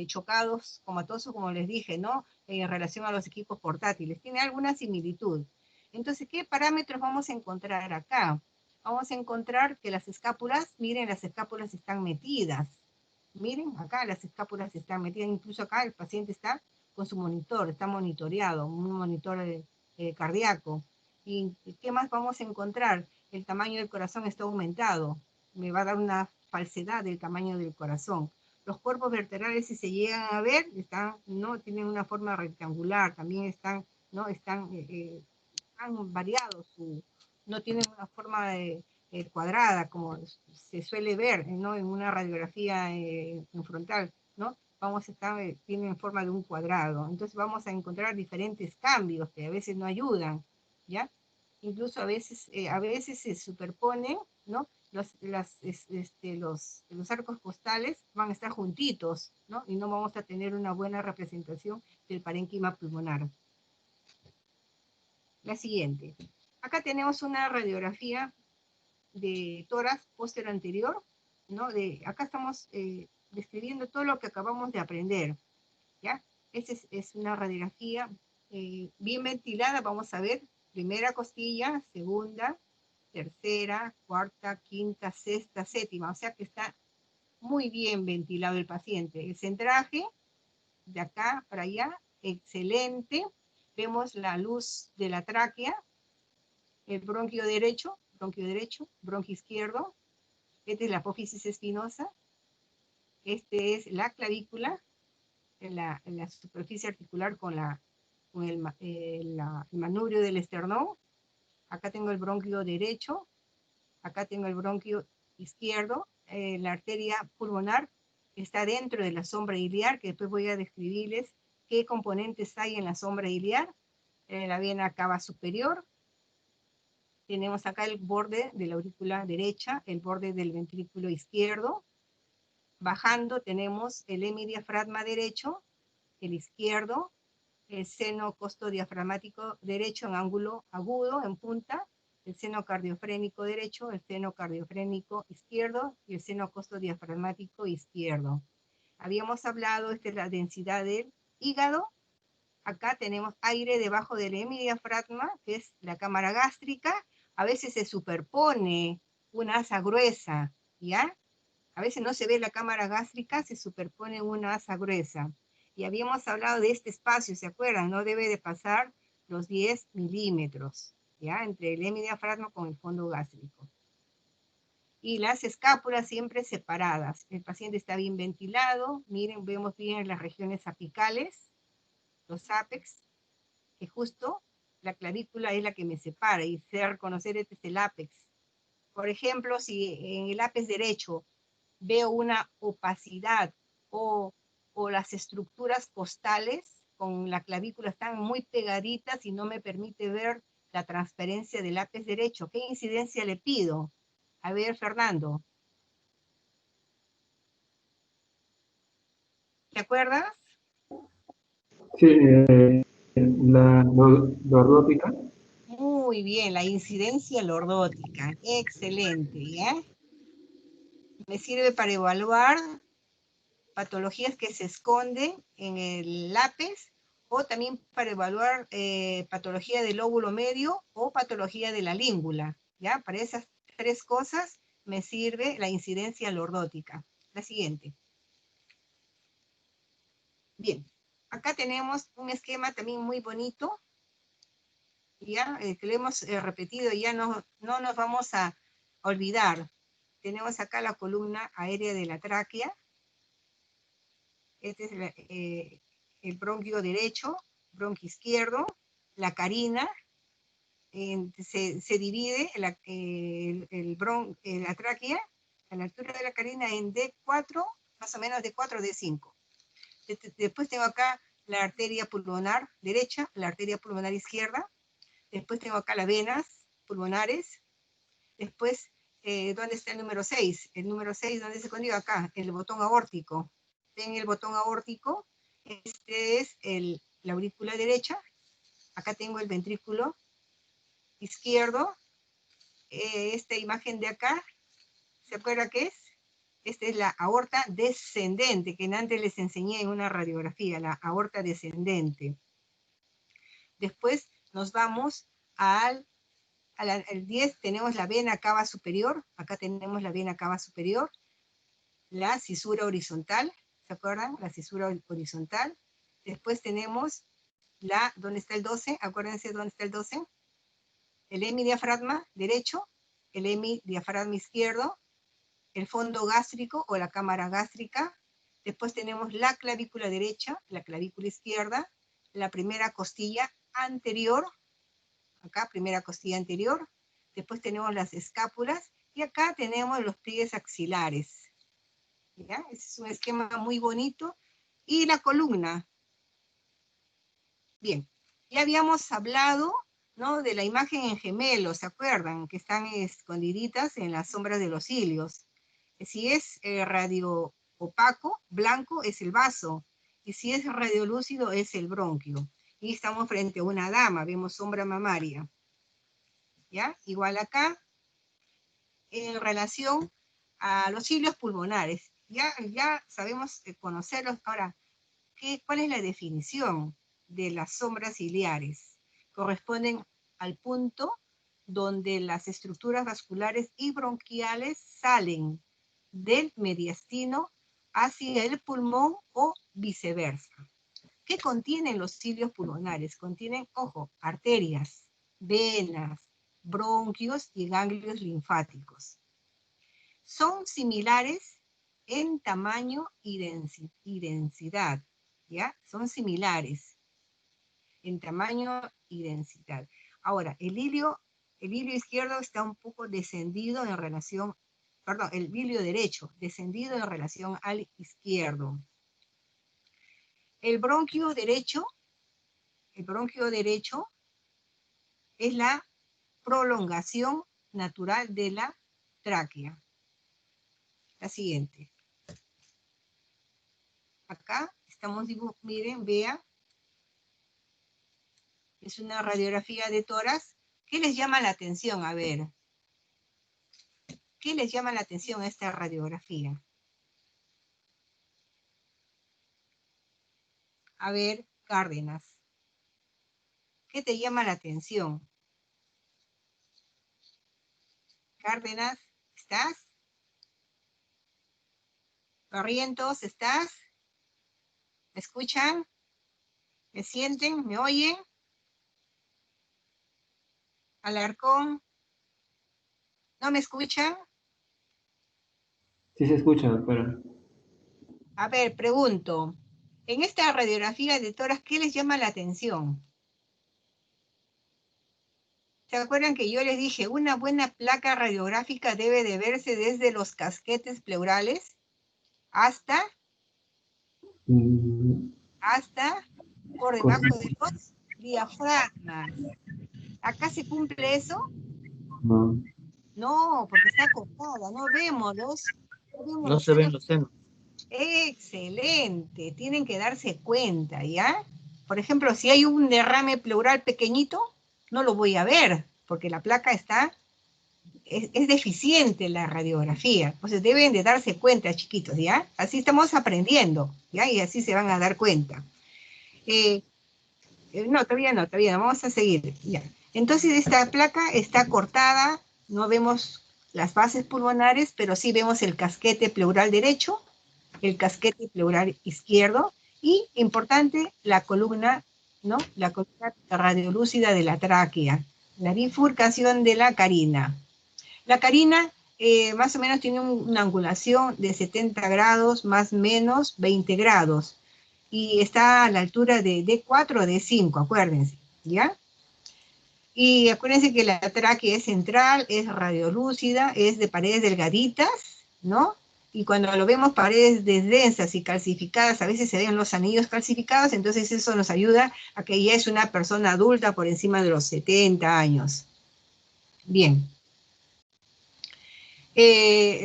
Speaker 1: chocados, comatosos, como les dije, ¿no? En relación a los equipos portátiles. Tiene alguna similitud. Entonces, ¿qué parámetros vamos a encontrar acá? Vamos a encontrar que las escápulas, miren, las escápulas están metidas. Miren, acá las escápulas están metidas, incluso acá el paciente está con su monitor, está monitoreado, un monitor cardíaco. ¿Y qué más vamos a encontrar? El tamaño del corazón está aumentado, me va a dar una falsedad del tamaño del corazón. Los cuerpos vertebrales, si se llegan a ver, no tienen una forma rectangular, también están variados, no tienen una forma cuadrada, como se suele ver, ¿no? En una radiografía en frontal, ¿no? Tienen forma de un cuadrado. Entonces vamos a encontrar diferentes cambios que a veces no ayudan, ¿ya? Incluso a veces se superponen, ¿no? Los arcos costales van a estar juntitos, ¿no? Y no vamos a tener una buena representación del parénquima pulmonar. La siguiente. Acá tenemos una radiografía de tórax póstero anterior, ¿no? Acá estamos describiendo todo lo que acabamos de aprender, ¿ya? Esta es una radiografía bien ventilada, vamos a ver, primera costilla, segunda, tercera, cuarta, quinta, sexta, séptima, o sea que está muy bien ventilado el paciente. El centraje, de acá para allá, excelente. Vemos la luz de la tráquea, el bronquio derecho, bronquio izquierdo. Esta es la apófisis espinosa. Este es la clavícula, en la superficie articular con el manubrio del esternón. Acá tengo el bronquio derecho, acá tengo el bronquio izquierdo. La arteria pulmonar está dentro de la sombra iliar, que después voy a describirles qué componentes hay en la sombra iliar. La vena cava superior. Tenemos acá el borde de la aurícula derecha, el borde del ventrículo izquierdo. Bajando tenemos el hemidiafragma derecho, el izquierdo, el seno costodiafragmático derecho en ángulo agudo, en punta, el seno cardiofrénico derecho, el seno cardiofrénico izquierdo y el seno costodiafragmático izquierdo. Habíamos hablado, esta es la densidad del hígado. Acá tenemos aire debajo del hemidiafragma, que es la cámara gástrica. A veces se superpone una asa gruesa, ¿ya? A veces no se ve la cámara gástrica, se superpone una asa gruesa. Y habíamos hablado de este espacio, ¿se acuerdan? No debe de pasar los 10 milímetros, ¿ya? Entre el hemidiafragma con el fondo gástrico. Y las escápulas siempre separadas. El paciente está bien ventilado. Miren, vemos bien las regiones apicales, los ápex, que justo la clavícula es la que me separa y sé reconocer este es el ápex. Por ejemplo, si en el ápex derecho veo una opacidad o o las estructuras costales con la clavícula están muy pegaditas y no me permite ver la transparencia del lápiz derecho. ¿Qué incidencia le pido? A ver, Fernando. ¿Te acuerdas?
Speaker 4: Sí, la lordótica.
Speaker 1: Muy bien, la incidencia lordótica. Excelente, ¿ya? Me sirve para evaluar patologías que se esconden en el lápiz o también para evaluar patología del lóbulo medio o patología de la língula, ¿ya? Para esas tres cosas me sirve la incidencia lordótica. La siguiente. Bien, acá tenemos un esquema también muy bonito, ya que lo hemos repetido, ya no nos vamos a olvidar. Tenemos acá la columna aérea de la tráquea. Este es el bronquio derecho, bronquio izquierdo, la carina. Se divide la tráquea a la altura de la carina en D4, más o menos D4, D5. Después tengo acá la arteria pulmonar derecha, la arteria pulmonar izquierda. Después tengo acá las venas pulmonares. Después, ¿dónde está el número 6? El número 6, ¿dónde se escondió? Acá, el botón aórtico. Ven el botón aórtico. Este es la aurícula derecha. Acá tengo el ventrículo izquierdo. Esta imagen de acá, ¿se acuerda qué es? Esta es la aorta descendente, que antes les enseñé en una radiografía, la aorta descendente. Después nos vamos al 10, tenemos la vena cava superior, acá tenemos la vena cava superior, la cisura horizontal, ¿se acuerdan? La cisura horizontal. Después tenemos ¿dónde está el 12? Acuérdense dónde está el 12. El hemidiafragma derecho, el hemidiafragma izquierdo, el fondo gástrico o la cámara gástrica. Después tenemos la clavícula derecha, la clavícula izquierda, la primera costilla anterior, acá primera costilla anterior. Después tenemos las escápulas y acá tenemos los pliegues axilares. ¿Ya? Ese es un esquema muy bonito. Y la columna. Bien, ya habíamos hablado, ¿no?, de la imagen en gemelos, ¿se acuerdan? Que están escondiditas en las sombras de los cilios. Si es radio opaco, blanco, es el vaso. Y si es radiolúcido, es el bronquio. Y estamos frente a una dama, vemos sombra mamaria. ¿Ya? Igual acá, en relación a los cilios pulmonares. Ya sabemos conocerlos. Ahora, ¿cuál es la definición de las sombras ciliares? Corresponden al punto donde las estructuras vasculares y bronquiales salen del mediastino hacia el pulmón o viceversa. ¿Qué contienen los cilios pulmonares? Contienen, ojo, arterias, venas, bronquios y ganglios linfáticos. Son similares en tamaño y densidad, ¿ya? Son similares en tamaño y densidad. Ahora, el hilio izquierdo está un poco descendido en relación, perdón, el hilio derecho, descendido en relación al izquierdo. El bronquio derecho es la prolongación natural de la tráquea. La siguiente. Acá estamos, miren, vean. Es una radiografía de tórax. ¿Qué les llama la atención? A ver. ¿Qué les llama la atención a esta radiografía? A ver, Cárdenas. ¿Qué te llama la atención? Cárdenas, ¿estás? Barrientos, ¿estás? ¿Me escuchan? ¿Me sienten? ¿Me oyen? Alarcón, ¿no me escuchan?
Speaker 4: Sí se escucha, doctora.
Speaker 1: A ver, pregunto. En esta radiografía de tórax, ¿qué les llama la atención? ¿Se acuerdan que yo les dije, una buena placa radiográfica debe de verse desde los casquetes pleurales hasta
Speaker 4: Mm,
Speaker 1: hasta por debajo de los diafragmas. ¿Acá se cumple eso?
Speaker 4: no.
Speaker 1: No, porque está cortada, no vemos
Speaker 6: No
Speaker 1: los
Speaker 6: se ven
Speaker 1: senos.
Speaker 6: los senos.
Speaker 1: Excelente, tienen que darse cuenta, ¿ya? Por ejemplo, si hay un derrame pleural pequeñito, no lo voy a ver, porque la placa es deficiente la radiografía. Entonces deben de darse cuenta, chiquitos, ¿ya? Así estamos aprendiendo, ¿ya? Y así se van a dar cuenta. No, todavía no, vamos a seguir, ya. Entonces esta placa está cortada, no vemos las bases pulmonares, pero sí vemos el casquete pleural derecho, el casquete pleural izquierdo, y, importante, la columna, ¿no? La columna radiolúcida de la tráquea, la bifurcación de la carina. La carina más o menos tiene una angulación de 70 grados, más o menos 20 grados, y está a la altura de D4 o D5, acuérdense, ¿ya? Y acuérdense que la tráquea es central, es radiolúcida, es de paredes delgaditas, ¿no? Y cuando lo vemos paredes densas y calcificadas, a veces se ven los anillos calcificados, entonces eso nos ayuda a que ya es una persona adulta por encima de los 70 años. Bien.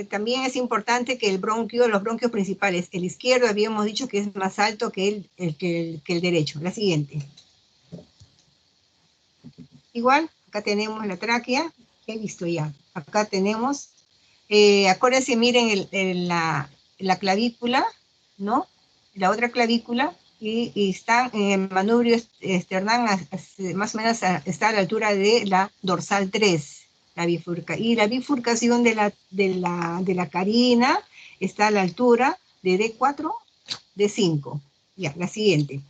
Speaker 1: También es importante que los bronquios principales, el izquierdo habíamos dicho que es más alto que el derecho. La siguiente. Igual, acá tenemos la tráquea, he visto ya. Acá tenemos, acuérdense, miren la clavícula, ¿no? La otra clavícula, y está en el manubrio esternal, más o menos está a la altura de la dorsal 3, y la bifurcación de la carina está a la altura de D4, D5. Ya, la siguiente.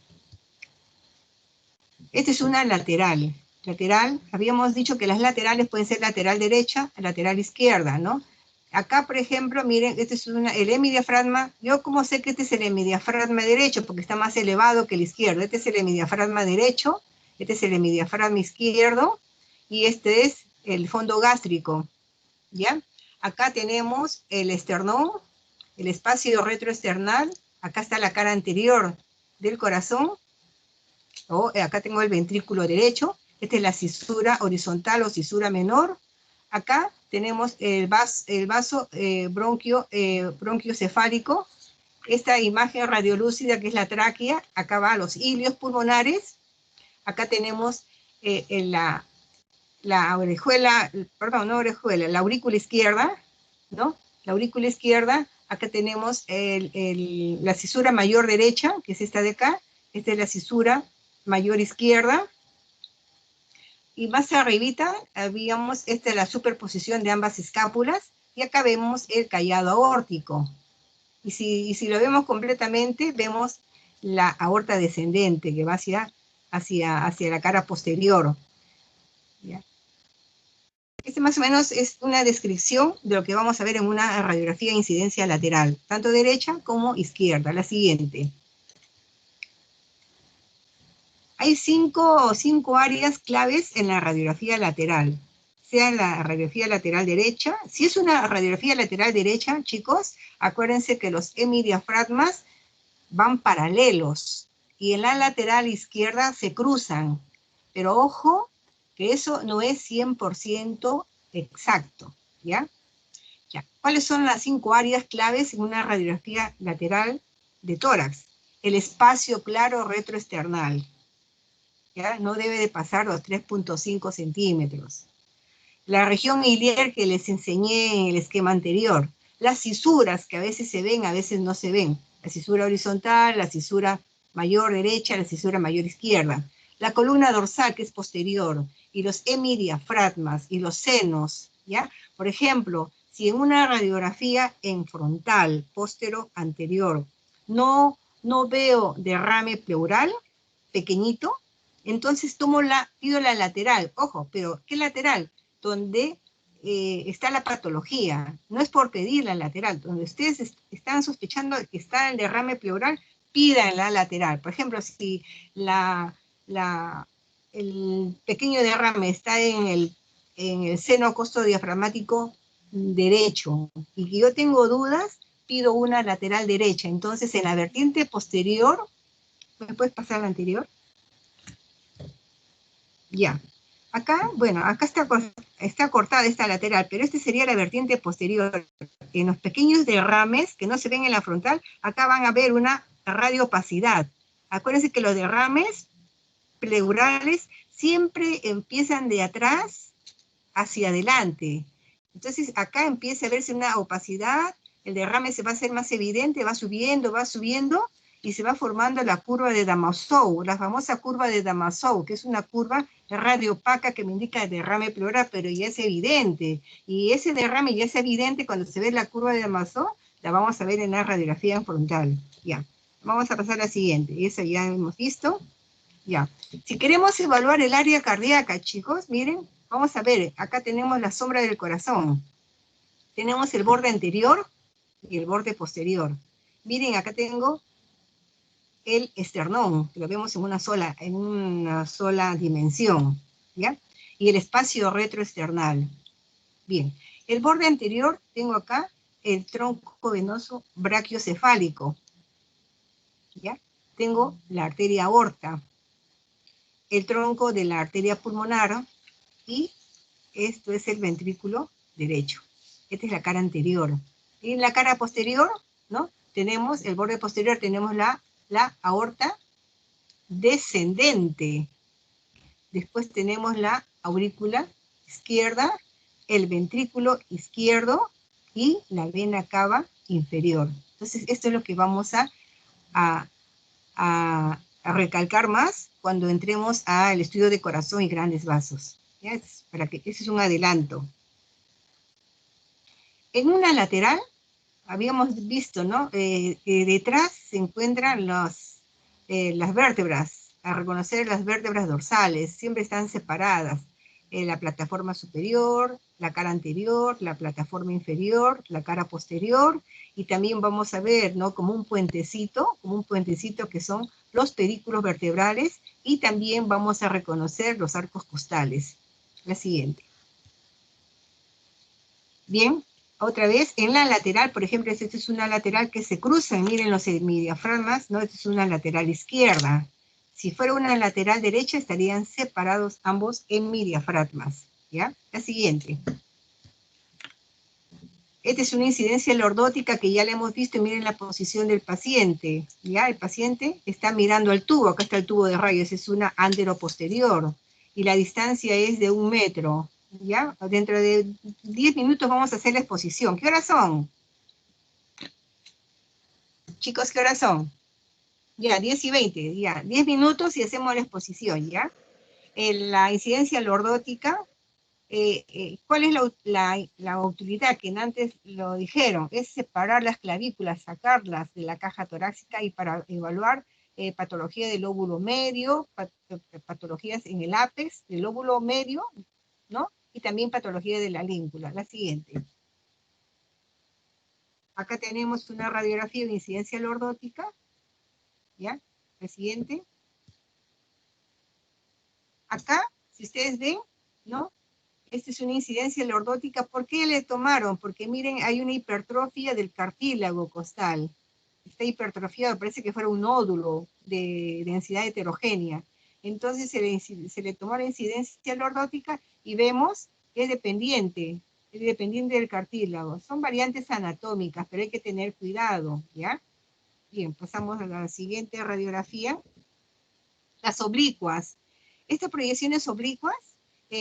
Speaker 1: Esta es una lateral. Lateral, habíamos dicho que las laterales pueden ser lateral derecha, lateral izquierda, ¿no? Acá, por ejemplo, miren, este es el hemidiafragma. Yo como sé que este es el hemidiafragma derecho, porque está más elevado que el izquierdo. Este es el hemidiafragma derecho, este es el hemidiafragma izquierdo, y este es el fondo gástrico, ¿ya? Acá tenemos el esternón, el espacio retroesternal. Acá está la cara anterior del corazón. Acá tengo el ventrículo derecho. Esta es la cisura horizontal o cisura menor. Acá tenemos el vaso bronquiocefálico. Esta imagen radiolúcida que es la tráquea. Acá va los ilios pulmonares. Acá tenemos la orejuela, perdón, no orejuela, la aurícula izquierda, ¿no? La aurícula izquierda. Acá tenemos la cisura mayor derecha, que es esta de acá. Esta es la cisura mayor izquierda, y más arribita habíamos la superposición de ambas escápulas, y acá vemos el callado aórtico. Y si lo vemos completamente, vemos la aorta descendente que va hacia la cara posterior. ¿Ya? Este más o menos es una descripción de lo que vamos a ver en una radiografía de incidencia lateral, tanto derecha como izquierda. La siguiente. Hay cinco áreas claves en la radiografía lateral, sea en la radiografía lateral derecha. Si es una radiografía lateral derecha, chicos, acuérdense que los hemidiafragmas van paralelos y en la lateral izquierda se cruzan. Pero ojo, que eso no es 100% exacto, ¿ya? Ya. ¿Cuáles son las 5 áreas claves en una radiografía lateral de tórax? El espacio claro retroesternal. ¿Ya? No debe de pasar los 3.5 centímetros. La región iliar que les enseñé en el esquema anterior. Las cisuras que a veces se ven, a veces no se ven. La cisura horizontal, la cisura mayor derecha, la cisura mayor izquierda. La columna dorsal que es posterior. Y los hemidiafragmas y los senos. ¿Ya? Por ejemplo, si en una radiografía en frontal, póstero anterior, no veo derrame pleural pequeñito, entonces pido la lateral. Ojo, pero ¿qué lateral? Donde está la patología. No es por pedir la lateral. Donde ustedes están sospechando que está el derrame pleural, pidan la lateral. Por ejemplo, si el pequeño derrame está en el seno costodiafragmático derecho y que yo tengo dudas, pido una lateral derecha. Entonces, en la vertiente posterior, ¿me puedes pasar la anterior? Ya. Acá, bueno, acá está cortada esta lateral, pero esta sería la vertiente posterior. En los pequeños derrames que no se ven en la frontal, acá van a ver una radioopacidad. Acuérdense que los derrames pleurales siempre empiezan de atrás hacia adelante. Entonces acá empieza a verse una opacidad, el derrame se va a hacer más evidente, va subiendo, y se va formando la curva de Damasou, la famosa curva de Damasou, que es una curva radiopaca que me indica el derrame pleural, pero ya es evidente. Y ese derrame ya es evidente cuando se ve la curva de Damasou, la vamos a ver en la radiografía en frontal. Ya, vamos a pasar a la siguiente, esa ya hemos visto. Ya, si queremos evaluar el área cardíaca, chicos, miren, vamos a ver, acá tenemos la sombra del corazón. Tenemos el borde anterior y el borde posterior. Miren, acá tengo el esternón, que lo vemos en una sola dimensión, ¿ya? Y el espacio retroesternal. Bien, el borde anterior tengo acá el tronco venoso brachiocefálico, ¿ya? Tengo la arteria aorta, el tronco de la arteria pulmonar, y esto es el ventrículo derecho. Esta es la cara anterior. Y en la cara posterior, ¿no? Tenemos, el borde posterior, tenemos la aorta descendente. Después tenemos la aurícula izquierda, el ventrículo izquierdo y la vena cava inferior. Entonces, esto es lo que vamos a recalcar más cuando entremos al estudio de corazón y grandes vasos. ¿Ya? Ese es un adelanto. En una lateral, habíamos visto, ¿no? Detrás se encuentran las vértebras, a reconocer las vértebras dorsales, siempre están separadas. La plataforma superior, la cara anterior, la plataforma inferior, la cara posterior, y también vamos a ver, ¿no? Como un puentecito que son los pedículos vertebrales, y también vamos a reconocer los arcos costales. La siguiente. Bien, otra vez, en la lateral, por ejemplo, esta es una lateral que se cruzan, miren los hemidiafragmas, ¿no? Esta es una lateral izquierda. Si fuera una lateral derecha, estarían separados ambos hemidiafragmas, ¿ya? La siguiente. Esta es una incidencia lordótica que ya la hemos visto, y miren la posición del paciente, ¿ya? El paciente está mirando al tubo, acá está el tubo de rayos, es una anteroposterior, y la distancia es de 1 metro, ¿ya? Dentro de 10 minutos vamos a hacer la exposición. ¿Qué horas son? Chicos, ¿qué horas son? Ya, 10 y 20, ya. 10 minutos y hacemos la exposición, ¿ya? La incidencia lordótica, ¿cuál es la utilidad? Que antes lo dijeron, es separar las clavículas, sacarlas de la caja torácica, y para evaluar patología del lóbulo medio, patologías en el ápex del lóbulo medio, ¿no? Y también patología de la língula. La siguiente. Acá tenemos una radiografía de incidencia lordótica, ¿ya? La siguiente. Acá, si ustedes ven, ¿no? Esta es una incidencia lordótica. ¿Por qué le tomaron? Porque miren, hay una hipertrofia del cartílago costal. Está hipertrofiado, parece que fuera un nódulo de densidad heterogénea. Entonces se le tomó la incidencia lordótica y vemos que es dependiente del cartílago. Son variantes anatómicas, pero hay que tener cuidado, ¿ya? Bien, pasamos a la siguiente radiografía. Las oblicuas. Estas proyecciones oblicuas,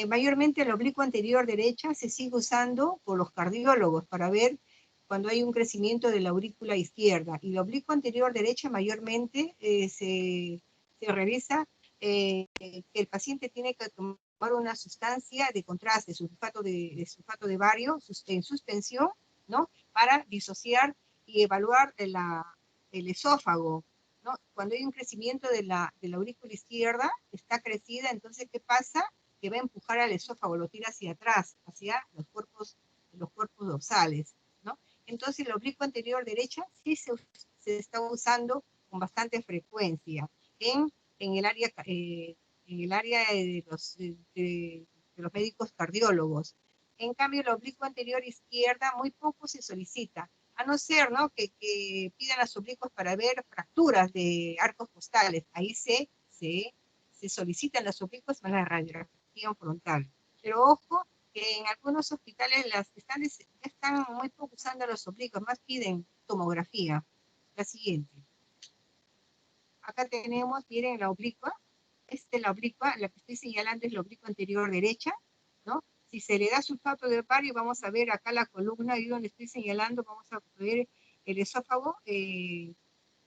Speaker 1: mayormente el oblicuo anterior derecha se sigue usando por los cardiólogos para ver cuando hay un crecimiento de la aurícula izquierda, y el oblicuo anterior derecha mayormente se revisa que el paciente tiene que tomar una sustancia de contraste, sulfato de bario en suspensión, ¿no? Para disociar y evaluar el esófago, ¿no? Cuando hay un crecimiento de la aurícula izquierda, está crecida, entonces, ¿qué pasa? Que va a empujar al esófago, lo tira hacia atrás, hacia los cuerpos dorsales, ¿no? Entonces, el oblicuo anterior derecha sí se está usando con bastante frecuencia en el área de los médicos cardiólogos. En cambio, el oblicuo anterior izquierda muy poco se solicita. A no ser, ¿no?, que pidan las oblicuas para ver fracturas de arcos costales. Ahí se solicitan las oblicuas para la radiografía frontal. Pero ojo, que en algunos hospitales están muy poco usando los oblicuos, más piden tomografía. La siguiente. Acá tenemos, miren, la oblicua. La oblicua, la que estoy señalando es la oblicua anterior derecha, ¿no? Si se le da sulfato de bario, vamos a ver acá la columna, ahí donde estoy señalando, vamos a ver el esófago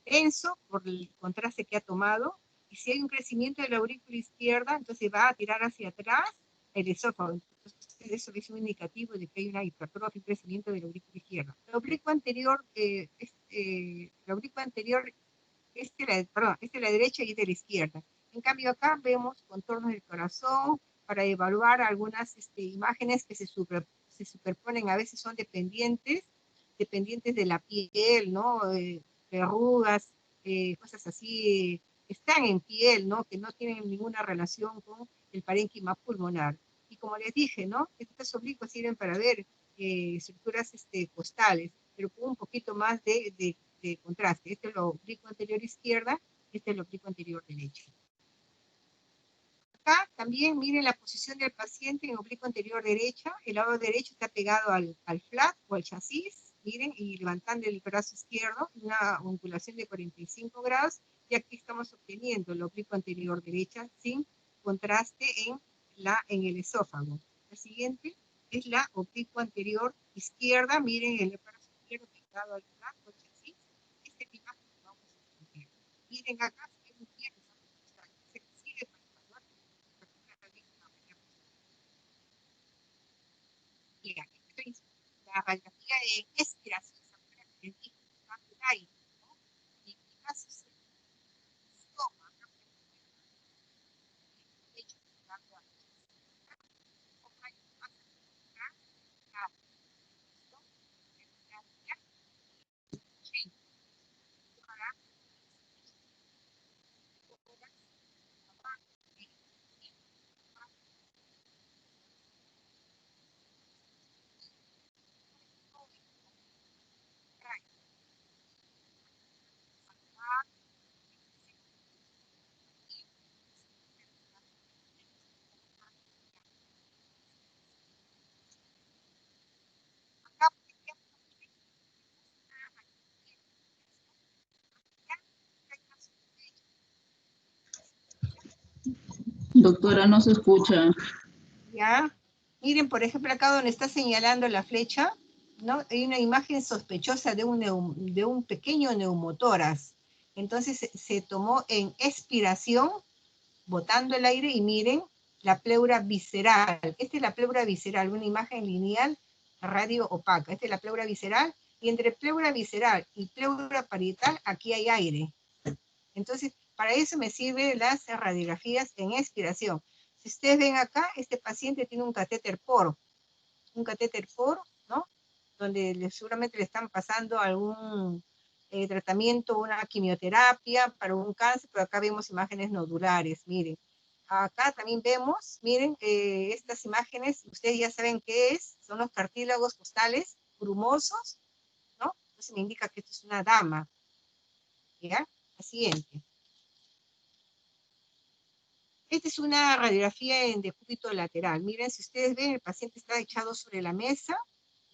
Speaker 1: tenso por el contraste que ha tomado, y si hay un crecimiento de la aurícula izquierda, entonces va a tirar hacia atrás el esófago. Entonces, eso es un indicativo de que hay una hipertrofia y crecimiento de la aurícula izquierda. La oblicua anterior, perdón, esta es la derecha y esta es la izquierda. En cambio acá vemos contornos del corazón para evaluar algunas imágenes que se superponen, a veces son dependientes de la piel, ¿no? Verrugas, cosas así, están en piel, ¿no? Que no tienen ninguna relación con el parénquima pulmonar. Y como les dije, ¿no? Estas oblicuas sirven para ver estructuras costales, pero con un poquito más de contraste. Este es el oblicuo anterior izquierda, este es el oblicuo anterior derecho. Acá también miren la posición del paciente en oblicuo anterior derecha. El lado derecho está pegado al flat o al chasis, miren, y levantando el brazo izquierdo, una ungulación de 45 grados, y aquí estamos obteniendo el oblicuo anterior derecha sin contraste en el esófago. La siguiente es la oblicua anterior izquierda, miren el brazo izquierdo pegado al flat o al chasis. Esta es la imagen que vamos a obtener. Miren acá, se sigue para evaluar. Mira, la radiografía de expiración, ¿se acuerdan que les dije que va por aire, ¿no? Y en este caso se toma, ¿no? De hecho, llegando a
Speaker 2: Doctora, no se escucha.
Speaker 1: ¿ya? Miren, por ejemplo, acá donde está señalando la flecha, ¿no? Hay una imagen sospechosa de un pequeño neumotórax. Entonces se tomó en expiración, botando el aire, y miren la pleura visceral. Esta es la pleura visceral, una imagen lineal radio opaca. Esta es la pleura visceral, y entre pleura visceral y pleura parietal, aquí hay aire. Entonces, para eso me sirven las radiografías en expiración. Si ustedes ven acá, este paciente tiene un catéter POR, ¿no? Donde seguramente le están pasando algún tratamiento, una quimioterapia para un cáncer, pero acá vemos imágenes nodulares, miren. Acá también vemos, miren, estas imágenes, ustedes ya saben qué es, son los cartílagos costales brumosos, ¿no? Entonces me indica que esto es una dama, ¿ya? La siguiente. Esta es una radiografía en decúbito lateral. Miren, si ustedes ven, el paciente está echado sobre la mesa,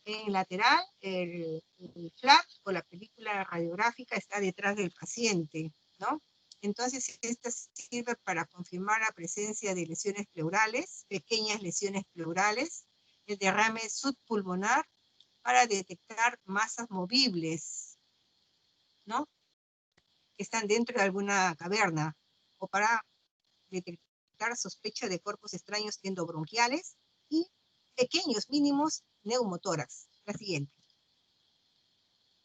Speaker 1: en lateral, el flap o la película radiográfica está detrás del paciente, ¿no? Entonces, esta sirve para confirmar la presencia de lesiones pleurales, pequeñas lesiones pleurales, el derrame subpulmonar, para detectar masas movibles, ¿no? Que están dentro de alguna caverna, o para detectar sospecha de cuerpos extraños endobronquiales y pequeños mínimos neumotórax. La siguiente.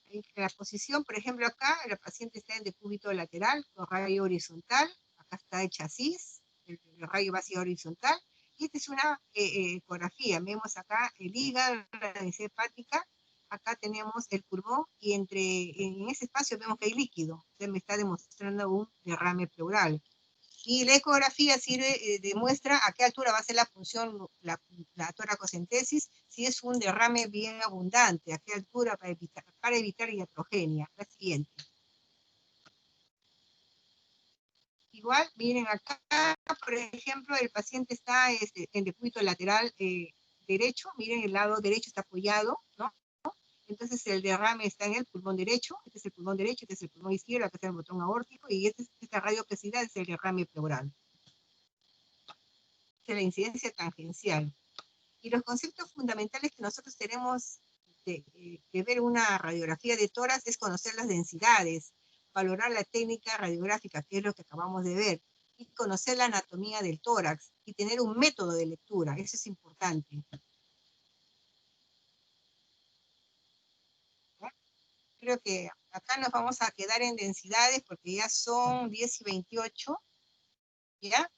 Speaker 1: En la posición, por ejemplo, acá el paciente está en decúbito lateral con rayo horizontal. Acá está el chasis, el rayo vacío horizontal. Y esta es una ecografía. Vemos acá el hígado, la densidad hepática. Acá tenemos el pulmón, y en ese espacio vemos que hay líquido. Usted me está demostrando un derrame pleural. Y la ecografía sirve, demuestra a qué altura va a ser la punción, la toracocentesis, si es un derrame bien abundante, a qué altura para evitar iatrogenia. La siguiente. Igual, miren acá, por ejemplo, el paciente está en decúbito lateral derecho, miren el lado derecho está apoyado, ¿no? Entonces el derrame está en el pulmón derecho, este es el pulmón derecho, este es el pulmón izquierdo, acá está el botón aórtico, y esta radiopacidad es el derrame pleural. De la incidencia tangencial. Y los conceptos fundamentales que nosotros tenemos que ver una radiografía de tórax es conocer las densidades, valorar la técnica radiográfica, que es lo que acabamos de ver, y conocer la anatomía del tórax, y tener un método de lectura, eso es importante. ¿Ya? Creo que acá nos vamos a quedar en densidades porque ya son 10 y 28, ¿ya?